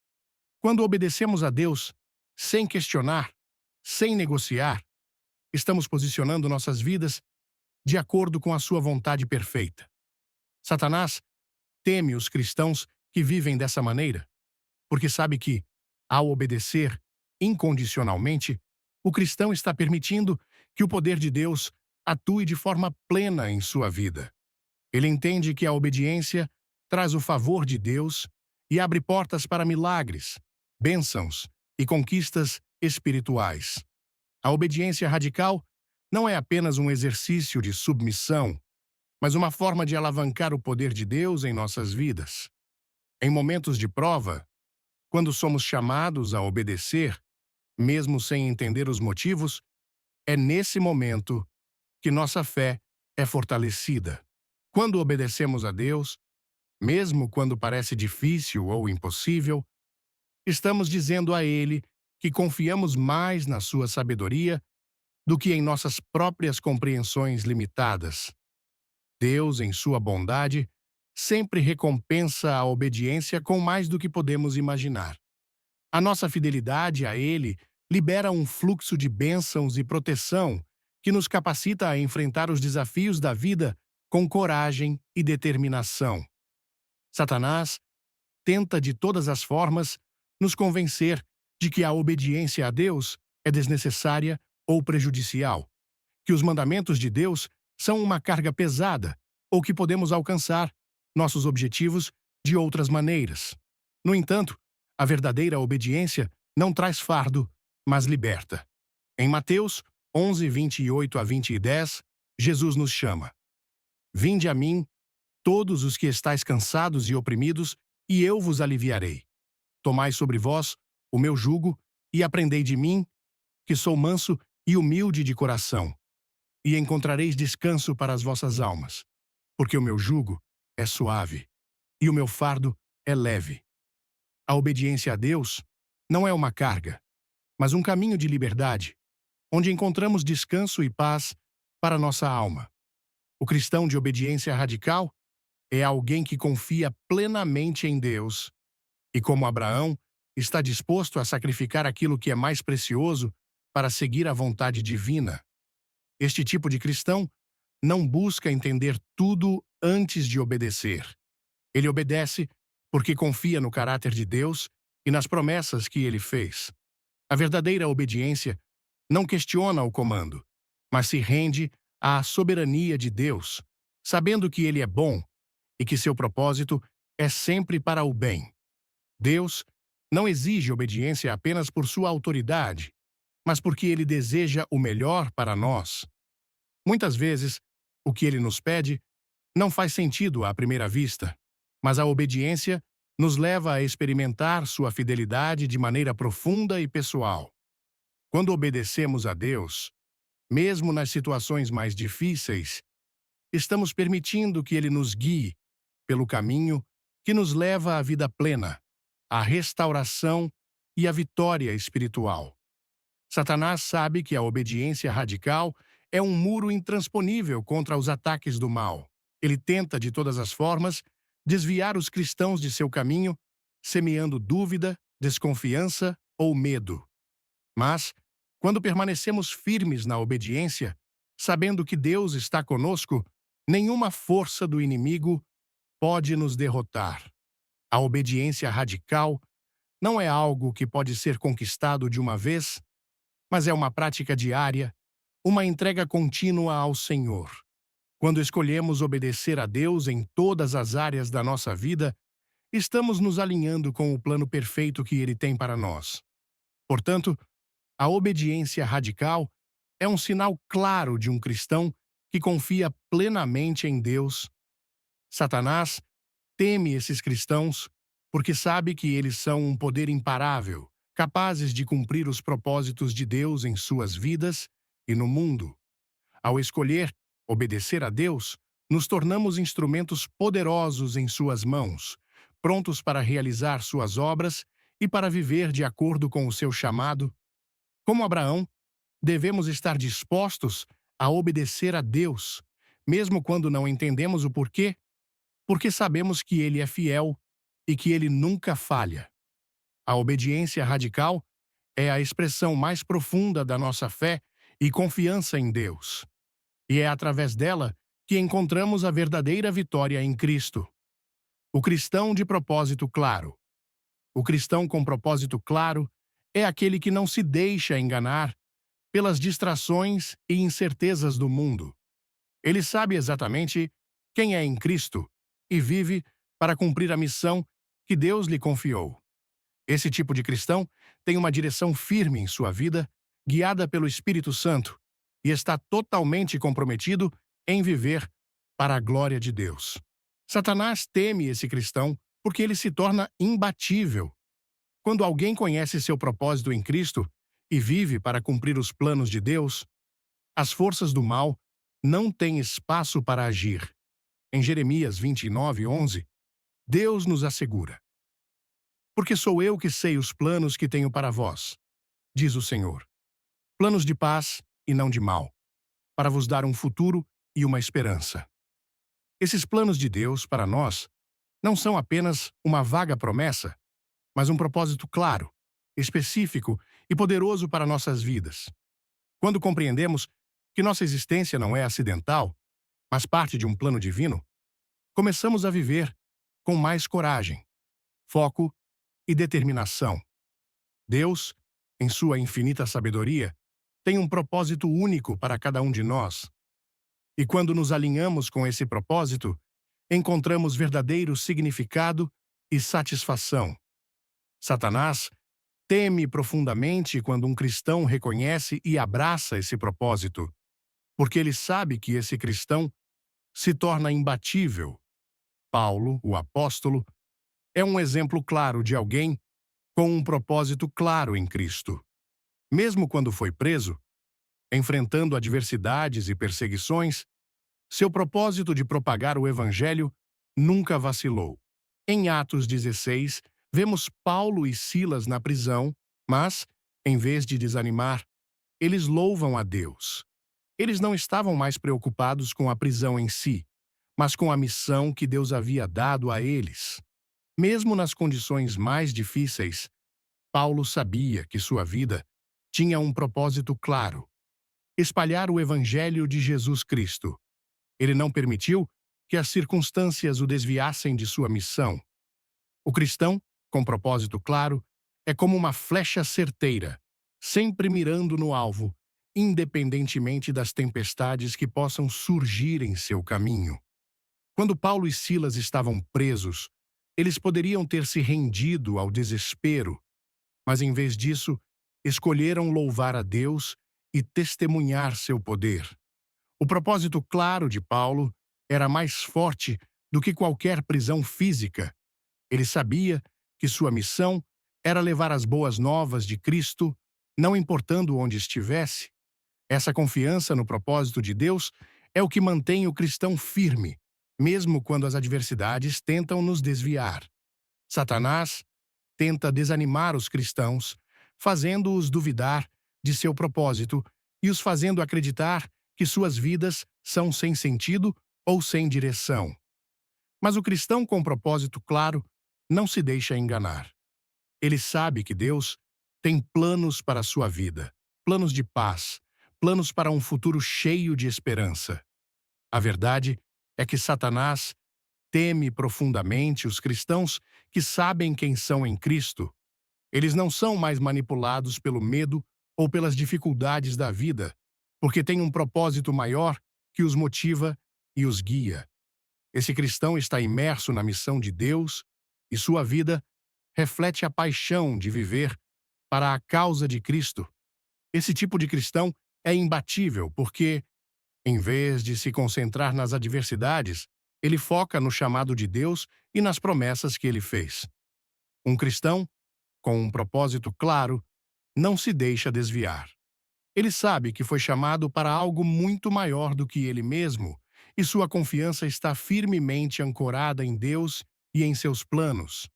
Quando obedecemos a Deus, sem questionar, sem negociar, estamos posicionando nossas vidas de acordo com a sua vontade perfeita. Satanás teme os cristãos que vivem dessa maneira, porque sabe que, ao obedecer incondicionalmente, o cristão está permitindo que o poder de Deus atue de forma plena em sua vida. Ele entende que a obediência traz o favor de Deus e abre portas para milagres, bênçãos e conquistas espirituais. A obediência radical não é apenas um exercício de submissão, mas uma forma de alavancar o poder de Deus em nossas vidas. Em momentos de prova, quando somos chamados a obedecer, mesmo sem entender os motivos, é nesse momento que nossa fé é fortalecida. Quando obedecemos a Deus, mesmo quando parece difícil ou impossível, estamos dizendo a Ele que confiamos mais na sua sabedoria do que em nossas próprias compreensões limitadas. Deus, em sua bondade, sempre recompensa a obediência com mais do que podemos imaginar. A nossa fidelidade a Ele libera um fluxo de bênçãos e proteção que nos capacita a enfrentar os desafios da vida com coragem e determinação. Satanás tenta de todas as formas nos convencer de que a obediência a Deus é desnecessária ou prejudicial, que os mandamentos de Deus são uma carga pesada ou que podemos alcançar nossos objetivos de outras maneiras. No entanto, a verdadeira obediência não traz fardo, mas liberta. Em Mateus 11, 28 a 20 e 10, Jesus nos chama: Vinde a mim, todos os que estáis cansados e oprimidos, e eu vos aliviarei. Tomai sobre vós o meu jugo e aprendei de mim, que sou manso e humilde de coração, e encontrareis descanso para as vossas almas, porque o meu jugo é suave e o meu fardo é leve. A obediência a Deus não é uma carga, mas um caminho de liberdade, onde encontramos descanso e paz para nossa alma. O cristão de obediência radical é alguém que confia plenamente em Deus e, como Abraão, está disposto a sacrificar aquilo que é mais precioso para seguir a vontade divina. Este tipo de cristão não busca entender tudo antes de obedecer. Ele obedece porque confia no caráter de Deus e nas promessas que ele fez. A verdadeira obediência não questiona o comando, mas se rende à soberania de Deus, sabendo que ele é bom e que seu propósito é sempre para o bem. Deus não exige obediência apenas por sua autoridade, mas porque ele deseja o melhor para nós. Muitas vezes, o que ele nos pede não faz sentido à primeira vista, mas a obediência nos leva a experimentar sua fidelidade de maneira profunda e pessoal. Quando obedecemos a Deus, mesmo nas situações mais difíceis, estamos permitindo que ele nos guie pelo caminho que nos leva à vida plena, à restauração e à vitória espiritual. Satanás sabe que a obediência radical é um muro intransponível contra os ataques do mal. Ele tenta, de todas as formas, desviar os cristãos de seu caminho, semeando dúvida, desconfiança ou medo. Mas, quando permanecemos firmes na obediência, sabendo que Deus está conosco, nenhuma força do inimigo pode nos derrotar. A obediência radical não é algo que pode ser conquistado de uma vez, mas é uma prática diária, uma entrega contínua ao Senhor. Quando escolhemos obedecer a Deus em todas as áreas da nossa vida, estamos nos alinhando com o plano perfeito que Ele tem para nós. Portanto, a obediência radical é um sinal claro de um cristão que confia plenamente em Deus. Satanás teme esses cristãos porque sabe que eles são um poder imparável, capazes de cumprir os propósitos de Deus em suas vidas e no mundo. Ao escolher obedecer a Deus, nos tornamos instrumentos poderosos em suas mãos, prontos para realizar suas obras e para viver de acordo com o seu chamado. Como Abraão, devemos estar dispostos a obedecer a Deus, mesmo quando não entendemos o porquê, porque sabemos que Ele é fiel e que Ele nunca falha. A obediência radical é a expressão mais profunda da nossa fé e confiança em Deus. E é através dela que encontramos a verdadeira vitória em Cristo. O cristão de propósito claro. O cristão com propósito claro é aquele que não se deixa enganar pelas distrações e incertezas do mundo. Ele sabe exatamente quem é em Cristo e vive para cumprir a missão que Deus lhe confiou. Esse tipo de cristão tem uma direção firme em sua vida, guiada pelo Espírito Santo, e está totalmente comprometido em viver para a glória de Deus. Satanás teme esse cristão porque ele se torna imbatível. Quando alguém conhece seu propósito em Cristo e vive para cumprir os planos de Deus, as forças do mal não têm espaço para agir. Em Jeremias 29:11, Deus nos assegura: Porque sou eu que sei os planos que tenho para vós, diz o Senhor. Planos de paz e não de mal, para vos dar um futuro e uma esperança. Esses planos de Deus para nós não são apenas uma vaga promessa, mas um propósito claro, específico e poderoso para nossas vidas. Quando compreendemos que nossa existência não é acidental, mas parte de um plano divino, começamos a viver com mais coragem, foco e determinação. Deus, em sua infinita sabedoria, tem um propósito único para cada um de nós. E quando nos alinhamos com esse propósito, encontramos verdadeiro significado e satisfação. Satanás teme profundamente quando um cristão reconhece e abraça esse propósito, porque ele sabe que esse cristão se torna imbatível. Paulo, o apóstolo, é um exemplo claro de alguém com um propósito claro em Cristo. Mesmo quando foi preso, enfrentando adversidades e perseguições, seu propósito de propagar o Evangelho nunca vacilou. Em Atos 16, vemos Paulo e Silas na prisão, mas, em vez de desanimar, eles louvam a Deus. Eles não estavam mais preocupados com a prisão em si, mas com a missão que Deus havia dado a eles. Mesmo nas condições mais difíceis, Paulo sabia que sua vida tinha um propósito claro: espalhar o Evangelho de Jesus Cristo. Ele não permitiu que as circunstâncias o desviassem de sua missão. O cristão, com propósito claro, é como uma flecha certeira, sempre mirando no alvo, independentemente das tempestades que possam surgir em seu caminho. Quando Paulo e Silas estavam presos, eles poderiam ter se rendido ao desespero, mas em vez disso, escolheram louvar a Deus e testemunhar seu poder. O propósito claro de Paulo era mais forte do que qualquer prisão física. Ele sabia que sua missão era levar as boas novas de Cristo, não importando onde estivesse. Essa confiança no propósito de Deus é o que mantém o cristão firme, mesmo quando as adversidades tentam nos desviar. Satanás tenta desanimar os cristãos, fazendo-os duvidar de seu propósito e os fazendo acreditar que suas vidas são sem sentido ou sem direção. Mas o cristão com propósito claro não se deixa enganar. Ele sabe que Deus tem planos para a sua vida, planos de paz, planos para um futuro cheio de esperança. A verdade é que Satanás teme profundamente os cristãos que sabem quem são em Cristo. Eles não são mais manipulados pelo medo ou pelas dificuldades da vida, porque têm um propósito maior que os motiva e os guia. Esse cristão está imerso na missão de Deus e sua vida reflete a paixão de viver para a causa de Cristo. Esse tipo de cristão é imbatível porque, em vez de se concentrar nas adversidades, ele foca no chamado de Deus e nas promessas que ele fez. Um cristão, com um propósito claro, não se deixa desviar. Ele sabe que foi chamado para algo muito maior do que ele mesmo, e sua confiança está firmemente ancorada em Deus e em seus planos.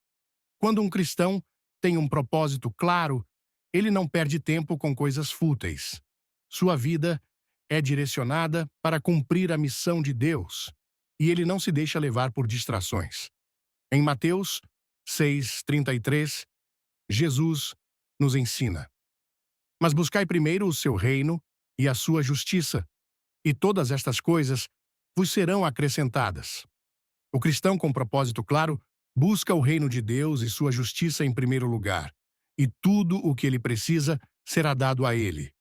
Quando um cristão tem um propósito claro, ele não perde tempo com coisas fúteis. Sua vida é direcionada para cumprir a missão de Deus, e ele não se deixa levar por distrações. Em Mateus 6:33, Jesus nos ensina: Mas buscai primeiro o seu reino e a sua justiça, e todas estas coisas vos serão acrescentadas. O cristão com propósito claro busca o reino de Deus e sua justiça em primeiro lugar, e tudo o que ele precisa será dado a ele.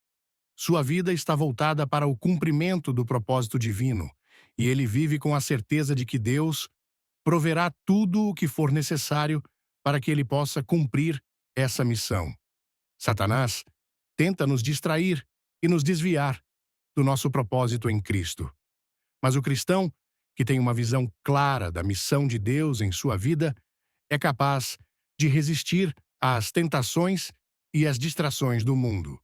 Sua vida está voltada para o cumprimento do propósito divino, e ele vive com a certeza de que Deus proverá tudo o que for necessário para que ele possa cumprir essa missão. Satanás tenta nos distrair e nos desviar do nosso propósito em Cristo. Mas o cristão, que tem uma visão clara da missão de Deus em sua vida, é capaz de resistir às tentações e às distrações do mundo.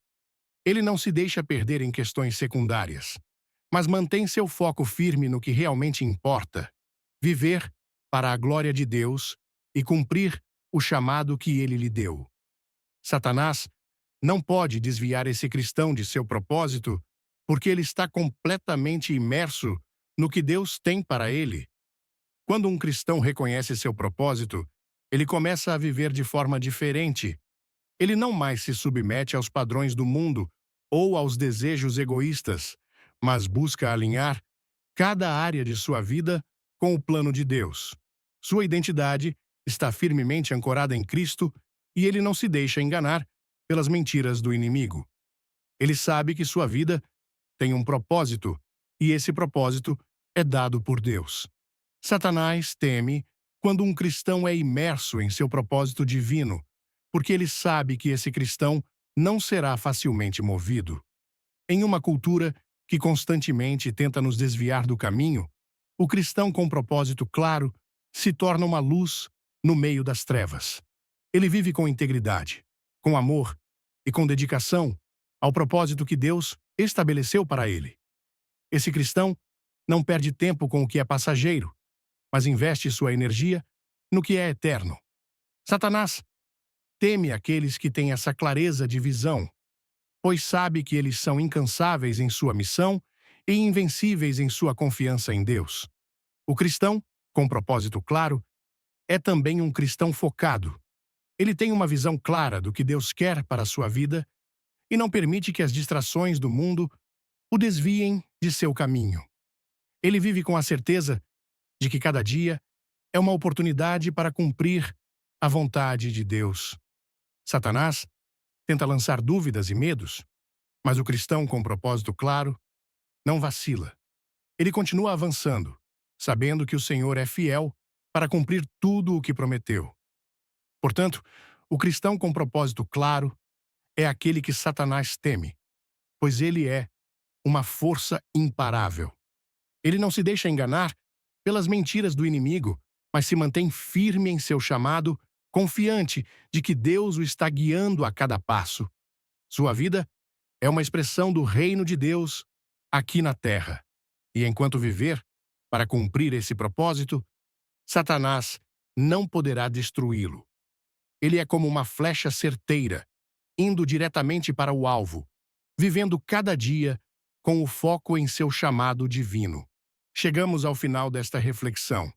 Ele não se deixa perder em questões secundárias, mas mantém seu foco firme no que realmente importa: viver para a glória de Deus e cumprir o chamado que ele lhe deu. Satanás não pode desviar esse cristão de seu propósito, porque ele está completamente imerso no que Deus tem para ele. Quando um cristão reconhece seu propósito, ele começa a viver de forma diferente. Ele não mais se submete aos padrões do mundo ou aos desejos egoístas, mas busca alinhar cada área de sua vida com o plano de Deus. Sua identidade está firmemente ancorada em Cristo e ele não se deixa enganar pelas mentiras do inimigo. Ele sabe que sua vida tem um propósito e esse propósito é dado por Deus. Satanás teme quando um cristão é imerso em seu propósito divino, porque ele sabe que esse cristão não será facilmente movido. Em uma cultura que constantemente tenta nos desviar do caminho, o cristão com propósito claro se torna uma luz no meio das trevas. Ele vive com integridade, com amor e com dedicação ao propósito que Deus estabeleceu para ele. Esse cristão não perde tempo com o que é passageiro, mas investe sua energia no que é eterno. Satanás teme aqueles que têm essa clareza de visão, pois sabe que eles são incansáveis em sua missão e invencíveis em sua confiança em Deus. O cristão, com propósito claro, é também um cristão focado. Ele tem uma visão clara do que Deus quer para a sua vida e não permite que as distrações do mundo o desviem de seu caminho. Ele vive com a certeza de que cada dia é uma oportunidade para cumprir a vontade de Deus. Satanás tenta lançar dúvidas e medos, mas o cristão com propósito claro não vacila. Ele continua avançando, sabendo que o Senhor é fiel para cumprir tudo o que prometeu. Portanto, o cristão com propósito claro é aquele que Satanás teme, pois ele é uma força imparável. Ele não se deixa enganar pelas mentiras do inimigo, mas se mantém firme em seu chamado, confiante de que Deus o está guiando a cada passo. Sua vida é uma expressão do reino de Deus aqui na terra. E enquanto viver para cumprir esse propósito, Satanás não poderá destruí-lo. Ele é como uma flecha certeira, indo diretamente para o alvo, vivendo cada dia com o foco em seu chamado divino. Chegamos ao final desta reflexão,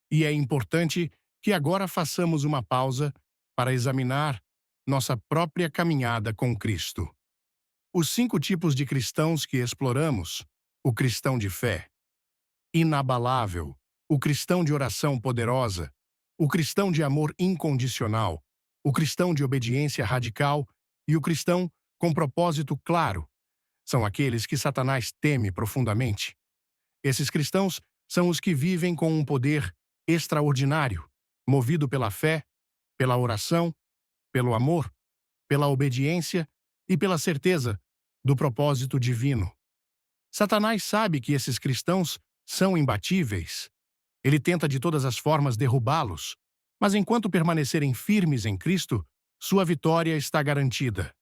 e é importante que agora façamos uma pausa para examinar nossa própria caminhada com Cristo. Os 5 tipos de cristãos que exploramos: o cristão de fé, inabalável, o cristão de oração poderosa, o cristão de amor incondicional, o cristão de obediência radical e o cristão com propósito claro, são aqueles que Satanás teme profundamente. Esses cristãos são os que vivem com um poder extraordinário, movido pela fé, pela oração, pelo amor, pela obediência e pela certeza do propósito divino. Satanás sabe que esses cristãos são imbatíveis. Ele tenta de todas as formas derrubá-los, mas enquanto permanecerem firmes em Cristo, sua vitória está garantida.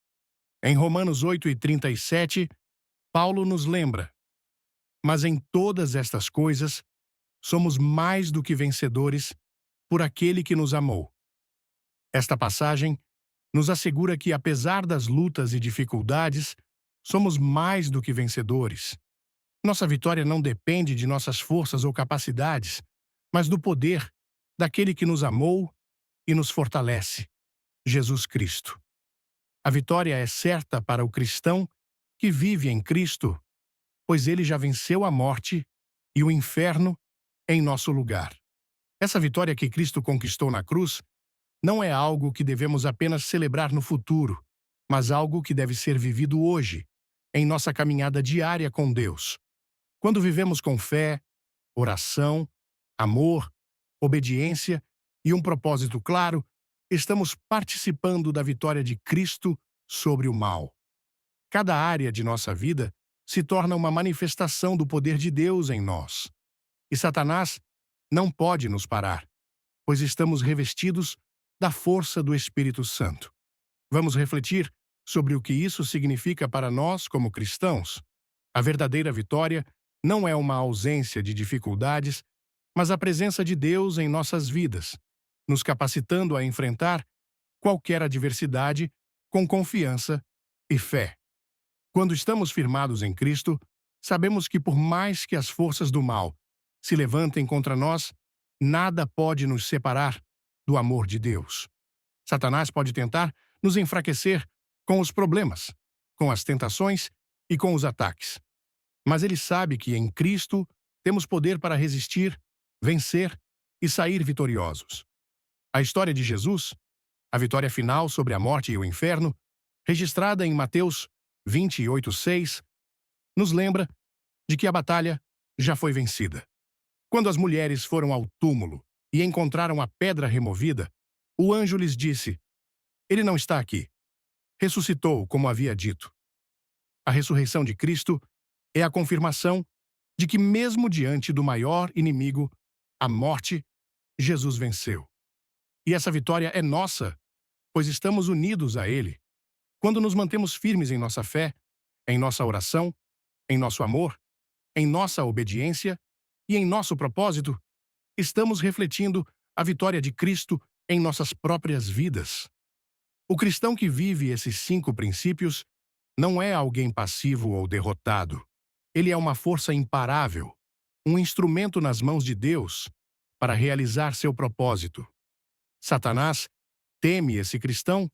Em Romanos 8:37, Paulo nos lembra: mas em todas estas coisas, somos mais do que vencedores por aquele que nos amou. Esta passagem nos assegura que, apesar das lutas e dificuldades, somos mais do que vencedores. Nossa vitória não depende de nossas forças ou capacidades, mas do poder daquele que nos amou e nos fortalece, Jesus Cristo. A vitória é certa para o cristão que vive em Cristo, pois ele já venceu a morte e o inferno em nosso lugar. Essa vitória que Cristo conquistou na cruz não é algo que devemos apenas celebrar no futuro, mas algo que deve ser vivido hoje, em nossa caminhada diária com Deus. Quando vivemos com fé, oração, amor, obediência e um propósito claro, estamos participando da vitória de Cristo sobre o mal. Cada área de nossa vida se torna uma manifestação do poder de Deus em nós. E Satanás não pode nos parar, pois estamos revestidos da força do Espírito Santo. Vamos refletir sobre o que isso significa para nós como cristãos. A verdadeira vitória não é uma ausência de dificuldades, mas a presença de Deus em nossas vidas, nos capacitando a enfrentar qualquer adversidade com confiança e fé. Quando estamos firmados em Cristo, sabemos que por mais que as forças do mal se levantem contra nós, nada pode nos separar do amor de Deus. Satanás pode tentar nos enfraquecer com os problemas, com as tentações e com os ataques. Mas ele sabe que em Cristo temos poder para resistir, vencer e sair vitoriosos. A história de Jesus, a vitória final sobre a morte e o inferno, registrada em Mateus 28:6, nos lembra de que a batalha já foi vencida. Quando as mulheres foram ao túmulo e encontraram a pedra removida, o anjo lhes disse: Ele não está aqui. Ressuscitou, como havia dito. A ressurreição de Cristo é a confirmação de que, mesmo diante do maior inimigo, a morte, Jesus venceu. E essa vitória é nossa, pois estamos unidos a Ele. Quando nos mantemos firmes em nossa fé, em nossa oração, em nosso amor, em nossa obediência e em nosso propósito, estamos refletindo a vitória de Cristo em nossas próprias vidas. O cristão que vive esses 5 princípios não é alguém passivo ou derrotado. Ele é uma força imparável, um instrumento nas mãos de Deus para realizar seu propósito. Satanás teme esse cristão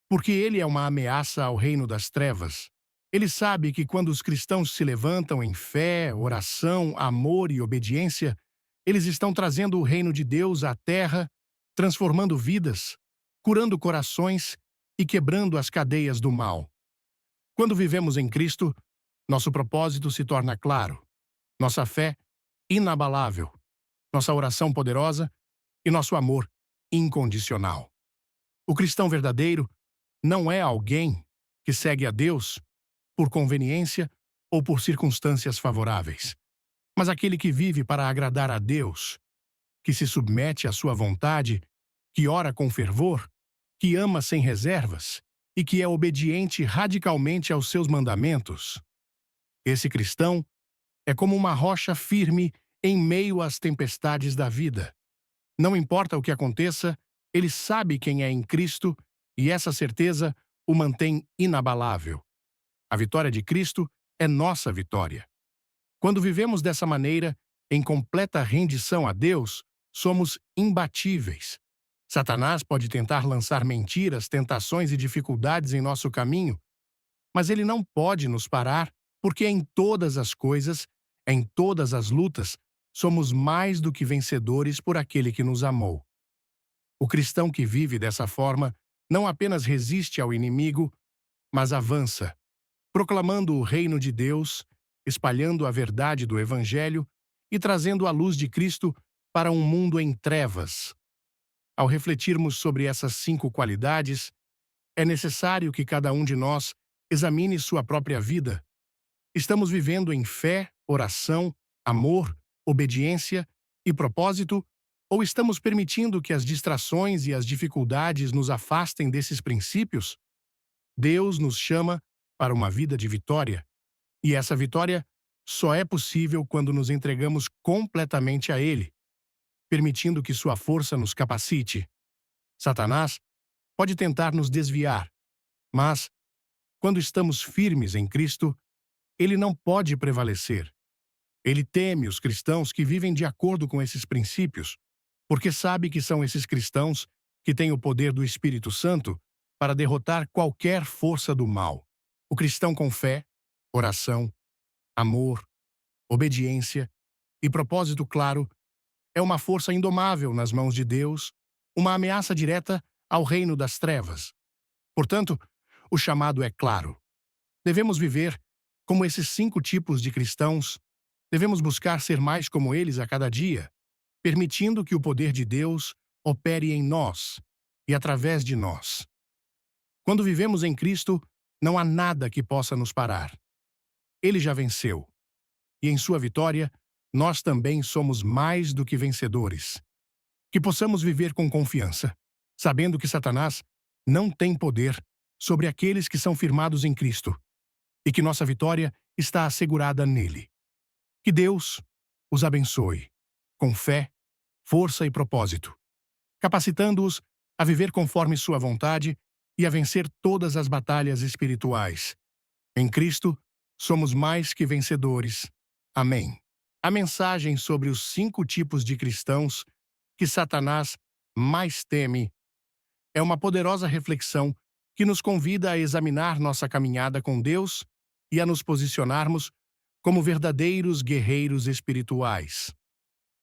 porque ele é uma ameaça ao reino das trevas. Ele sabe que quando os cristãos se levantam em fé, oração, amor e obediência, eles estão trazendo o reino de Deus à terra, transformando vidas, curando corações e quebrando as cadeias do mal. Quando vivemos em Cristo, nosso propósito se torna claro, nossa fé inabalável, nossa oração poderosa e nosso amor incondicional. O cristão verdadeiro não é alguém que segue a Deus por conveniência ou por circunstâncias favoráveis, mas aquele que vive para agradar a Deus, que se submete à sua vontade, que ora com fervor, que ama sem reservas e que é obediente radicalmente aos seus mandamentos. Esse cristão é como uma rocha firme em meio às tempestades da vida. Não importa o que aconteça, ele sabe quem é em Cristo e essa certeza o mantém inabalável. A vitória de Cristo é nossa vitória. Quando vivemos dessa maneira, em completa rendição a Deus, somos imbatíveis. Satanás pode tentar lançar mentiras, tentações e dificuldades em nosso caminho, mas ele não pode nos parar, porque em todas as coisas, em todas as lutas, somos mais do que vencedores por aquele que nos amou. O cristão que vive dessa forma não apenas resiste ao inimigo, mas avança, proclamando o reino de Deus, espalhando a verdade do Evangelho e trazendo a luz de Cristo para um mundo em trevas. Ao refletirmos sobre essas 5 qualidades, é necessário que cada um de nós examine sua própria vida. Estamos vivendo em fé, oração, amor, obediência e propósito, ou estamos permitindo que as distrações e as dificuldades nos afastem desses princípios? Deus nos chama para uma vida de vitória, e essa vitória só é possível quando nos entregamos completamente a Ele, permitindo que sua força nos capacite. Satanás pode tentar nos desviar, mas, quando estamos firmes em Cristo, ele não pode prevalecer. Ele teme os cristãos que vivem de acordo com esses princípios, porque sabe que são esses cristãos que têm o poder do Espírito Santo para derrotar qualquer força do mal. O cristão com fé, oração, amor, obediência e propósito claro é uma força indomável nas mãos de Deus, uma ameaça direta ao reino das trevas. Portanto, o chamado é claro. Devemos viver como esses 5 tipos de cristãos, devemos buscar ser mais como eles a cada dia, permitindo que o poder de Deus opere em nós e através de nós. Quando vivemos em Cristo, não há nada que possa nos parar. Ele já venceu. E em sua vitória, nós também somos mais do que vencedores. Que possamos viver com confiança, sabendo que Satanás não tem poder sobre aqueles que são firmados em Cristo, e que nossa vitória está assegurada nele. Que Deus os abençoe, com fé, força e propósito, capacitando-os a viver conforme sua vontade e a vencer todas as batalhas espirituais. Em Cristo, somos mais que vencedores. Amém. A mensagem sobre os 5 tipos de cristãos que Satanás mais teme é uma poderosa reflexão que nos convida a examinar nossa caminhada com Deus e a nos posicionarmos como verdadeiros guerreiros espirituais.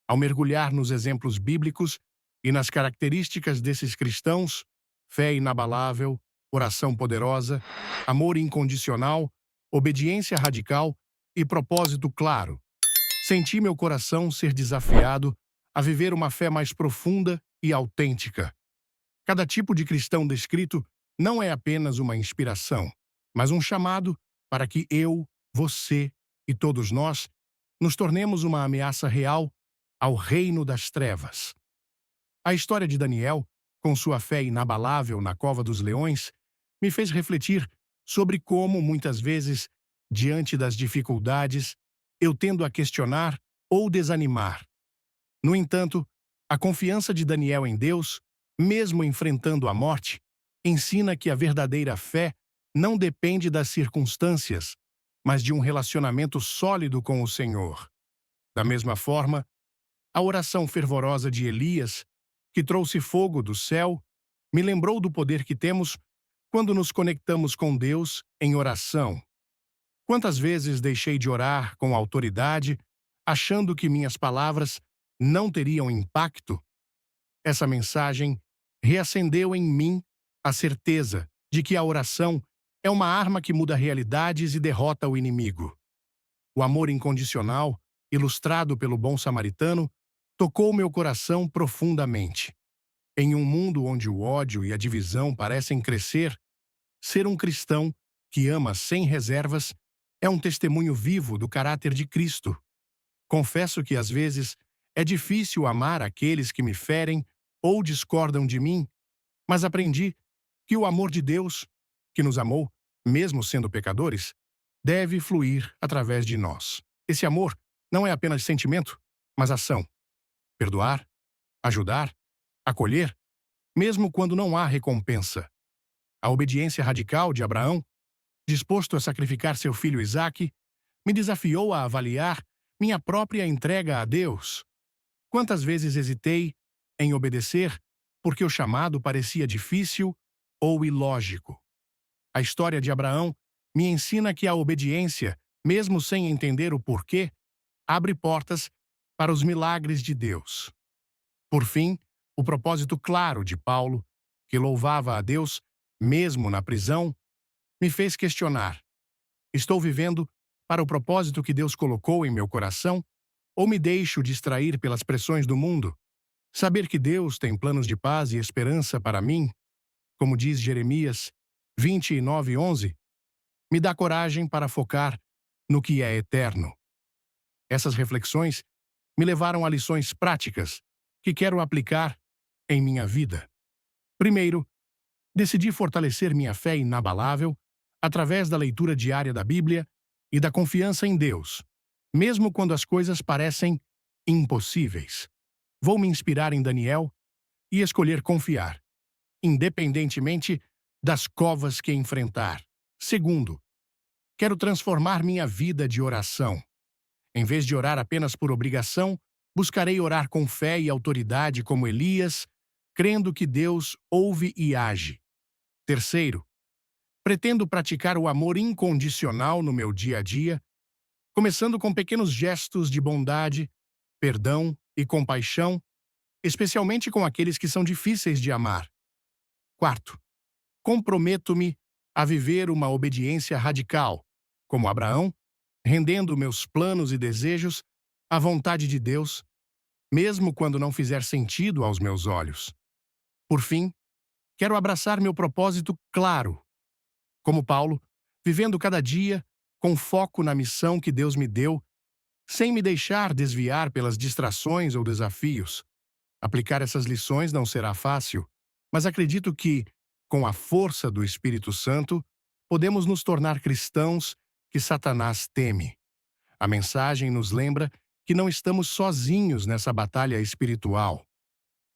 Ao mergulhar nos exemplos bíblicos e nas características desses cristãos, fé inabalável, oração poderosa, amor incondicional, obediência radical e propósito claro, Senti meu coração ser desafiado a viver uma fé mais profunda e autêntica. Cada tipo de cristão descrito não é apenas uma inspiração, mas um chamado para que eu, você e todos nós nos tornemos uma ameaça real ao reino das trevas. A história de Daniel, com sua fé inabalável na cova dos leões, me fez refletir sobre como, muitas vezes, diante das dificuldades, eu tendo a questionar ou desanimar. No entanto, a confiança de Daniel em Deus, mesmo enfrentando a morte, ensina que a verdadeira fé não depende das circunstâncias, mas de um relacionamento sólido com o Senhor. Da mesma forma, a oração fervorosa de Elias, que trouxe fogo do céu, me lembrou do poder que temos quando nos conectamos com Deus em oração. Quantas vezes deixei de orar com autoridade, achando que minhas palavras não teriam impacto? Essa mensagem reacendeu em mim a certeza de que a oração é uma arma que muda realidades e derrota o inimigo. O amor incondicional, ilustrado pelo bom samaritano, tocou meu coração profundamente. Em um mundo onde o ódio e a divisão parecem crescer, ser um cristão que ama sem reservas é um testemunho vivo do caráter de Cristo. Confesso que às vezes é difícil amar aqueles que me ferem ou discordam de mim, mas aprendi que o amor de Deus, que nos amou, mesmo sendo pecadores, deve fluir através de nós. Esse amor não é apenas sentimento, mas ação. Perdoar, ajudar, acolher, mesmo quando não há recompensa. A obediência radical de Abraão, disposto a sacrificar seu filho Isaque, me desafiou a avaliar minha própria entrega a Deus. Quantas vezes hesitei em obedecer porque o chamado parecia difícil ou ilógico? A história de Abraão me ensina que a obediência, mesmo sem entender o porquê, abre portas para os milagres de Deus. Por fim, o propósito claro de Paulo, que louvava a Deus mesmo na prisão, me fez questionar: estou vivendo para o propósito que Deus colocou em meu coração ou me deixo distrair pelas pressões do mundo? Saber que Deus tem planos de paz e esperança para mim, como diz Jeremias 29:11, me dá coragem para focar no que é eterno. Essas reflexões me levaram a lições práticas que quero aplicar em minha vida. Primeiro, decidi fortalecer minha fé inabalável através da leitura diária da Bíblia e da confiança em Deus, mesmo quando as coisas parecem impossíveis. Vou me inspirar em Daniel e escolher confiar, independentemente das covas que enfrentar. Segundo, quero transformar minha vida de oração. Em vez de orar apenas por obrigação, buscarei orar com fé e autoridade como Elias, crendo que Deus ouve e age. Terceiro, pretendo praticar o amor incondicional no meu dia a dia, começando com pequenos gestos de bondade, perdão e compaixão, especialmente com aqueles que são difíceis de amar. Quarto, comprometo-me a viver uma obediência radical, como Abraão, rendendo meus planos e desejos à vontade de Deus, mesmo quando não fizer sentido aos meus olhos. Por fim, quero abraçar meu propósito claro, como Paulo, vivendo cada dia com foco na missão que Deus me deu, sem me deixar desviar pelas distrações ou desafios. Aplicar essas lições não será fácil, mas acredito que, com a força do Espírito Santo, podemos nos tornar cristãos que Satanás teme. A mensagem nos lembra que não estamos sozinhos nessa batalha espiritual.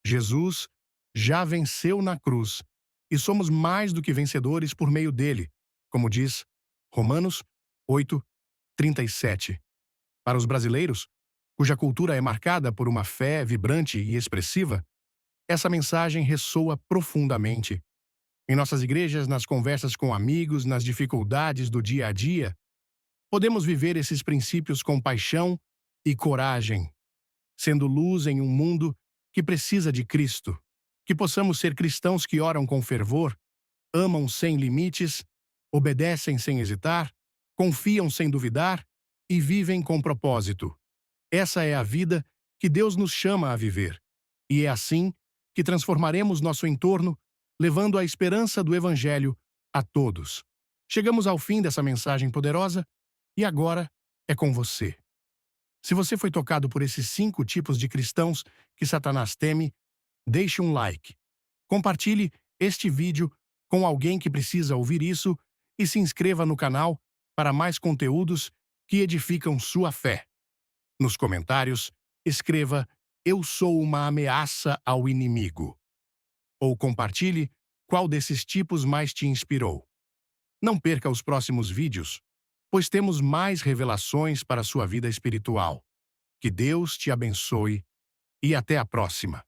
Jesus já venceu na cruz e somos mais do que vencedores por meio dele, como diz Romanos 8:37. Para os brasileiros, cuja cultura é marcada por uma fé vibrante e expressiva, essa mensagem ressoa profundamente. Em nossas igrejas, nas conversas com amigos, nas dificuldades do dia a dia, podemos viver esses princípios com paixão e coragem, sendo luz em um mundo que precisa de Cristo. Que possamos ser cristãos que oram com fervor, amam sem limites, obedecem sem hesitar, confiam sem duvidar e vivem com propósito. Essa é a vida que Deus nos chama a viver. E é assim que transformaremos nosso entorno, levando a esperança do Evangelho a todos. Chegamos ao fim dessa mensagem poderosa e agora é com você. Se você foi tocado por esses 5 tipos de cristãos que Satanás teme, deixe um like. Compartilhe este vídeo com alguém que precisa ouvir isso e se inscreva no canal para mais conteúdos que edificam sua fé. Nos comentários, escreva "Eu sou uma ameaça ao inimigo" ou compartilhe qual desses tipos mais te inspirou. Não perca os próximos vídeos, pois temos mais revelações para a sua vida espiritual. Que Deus te abençoe e até a próxima.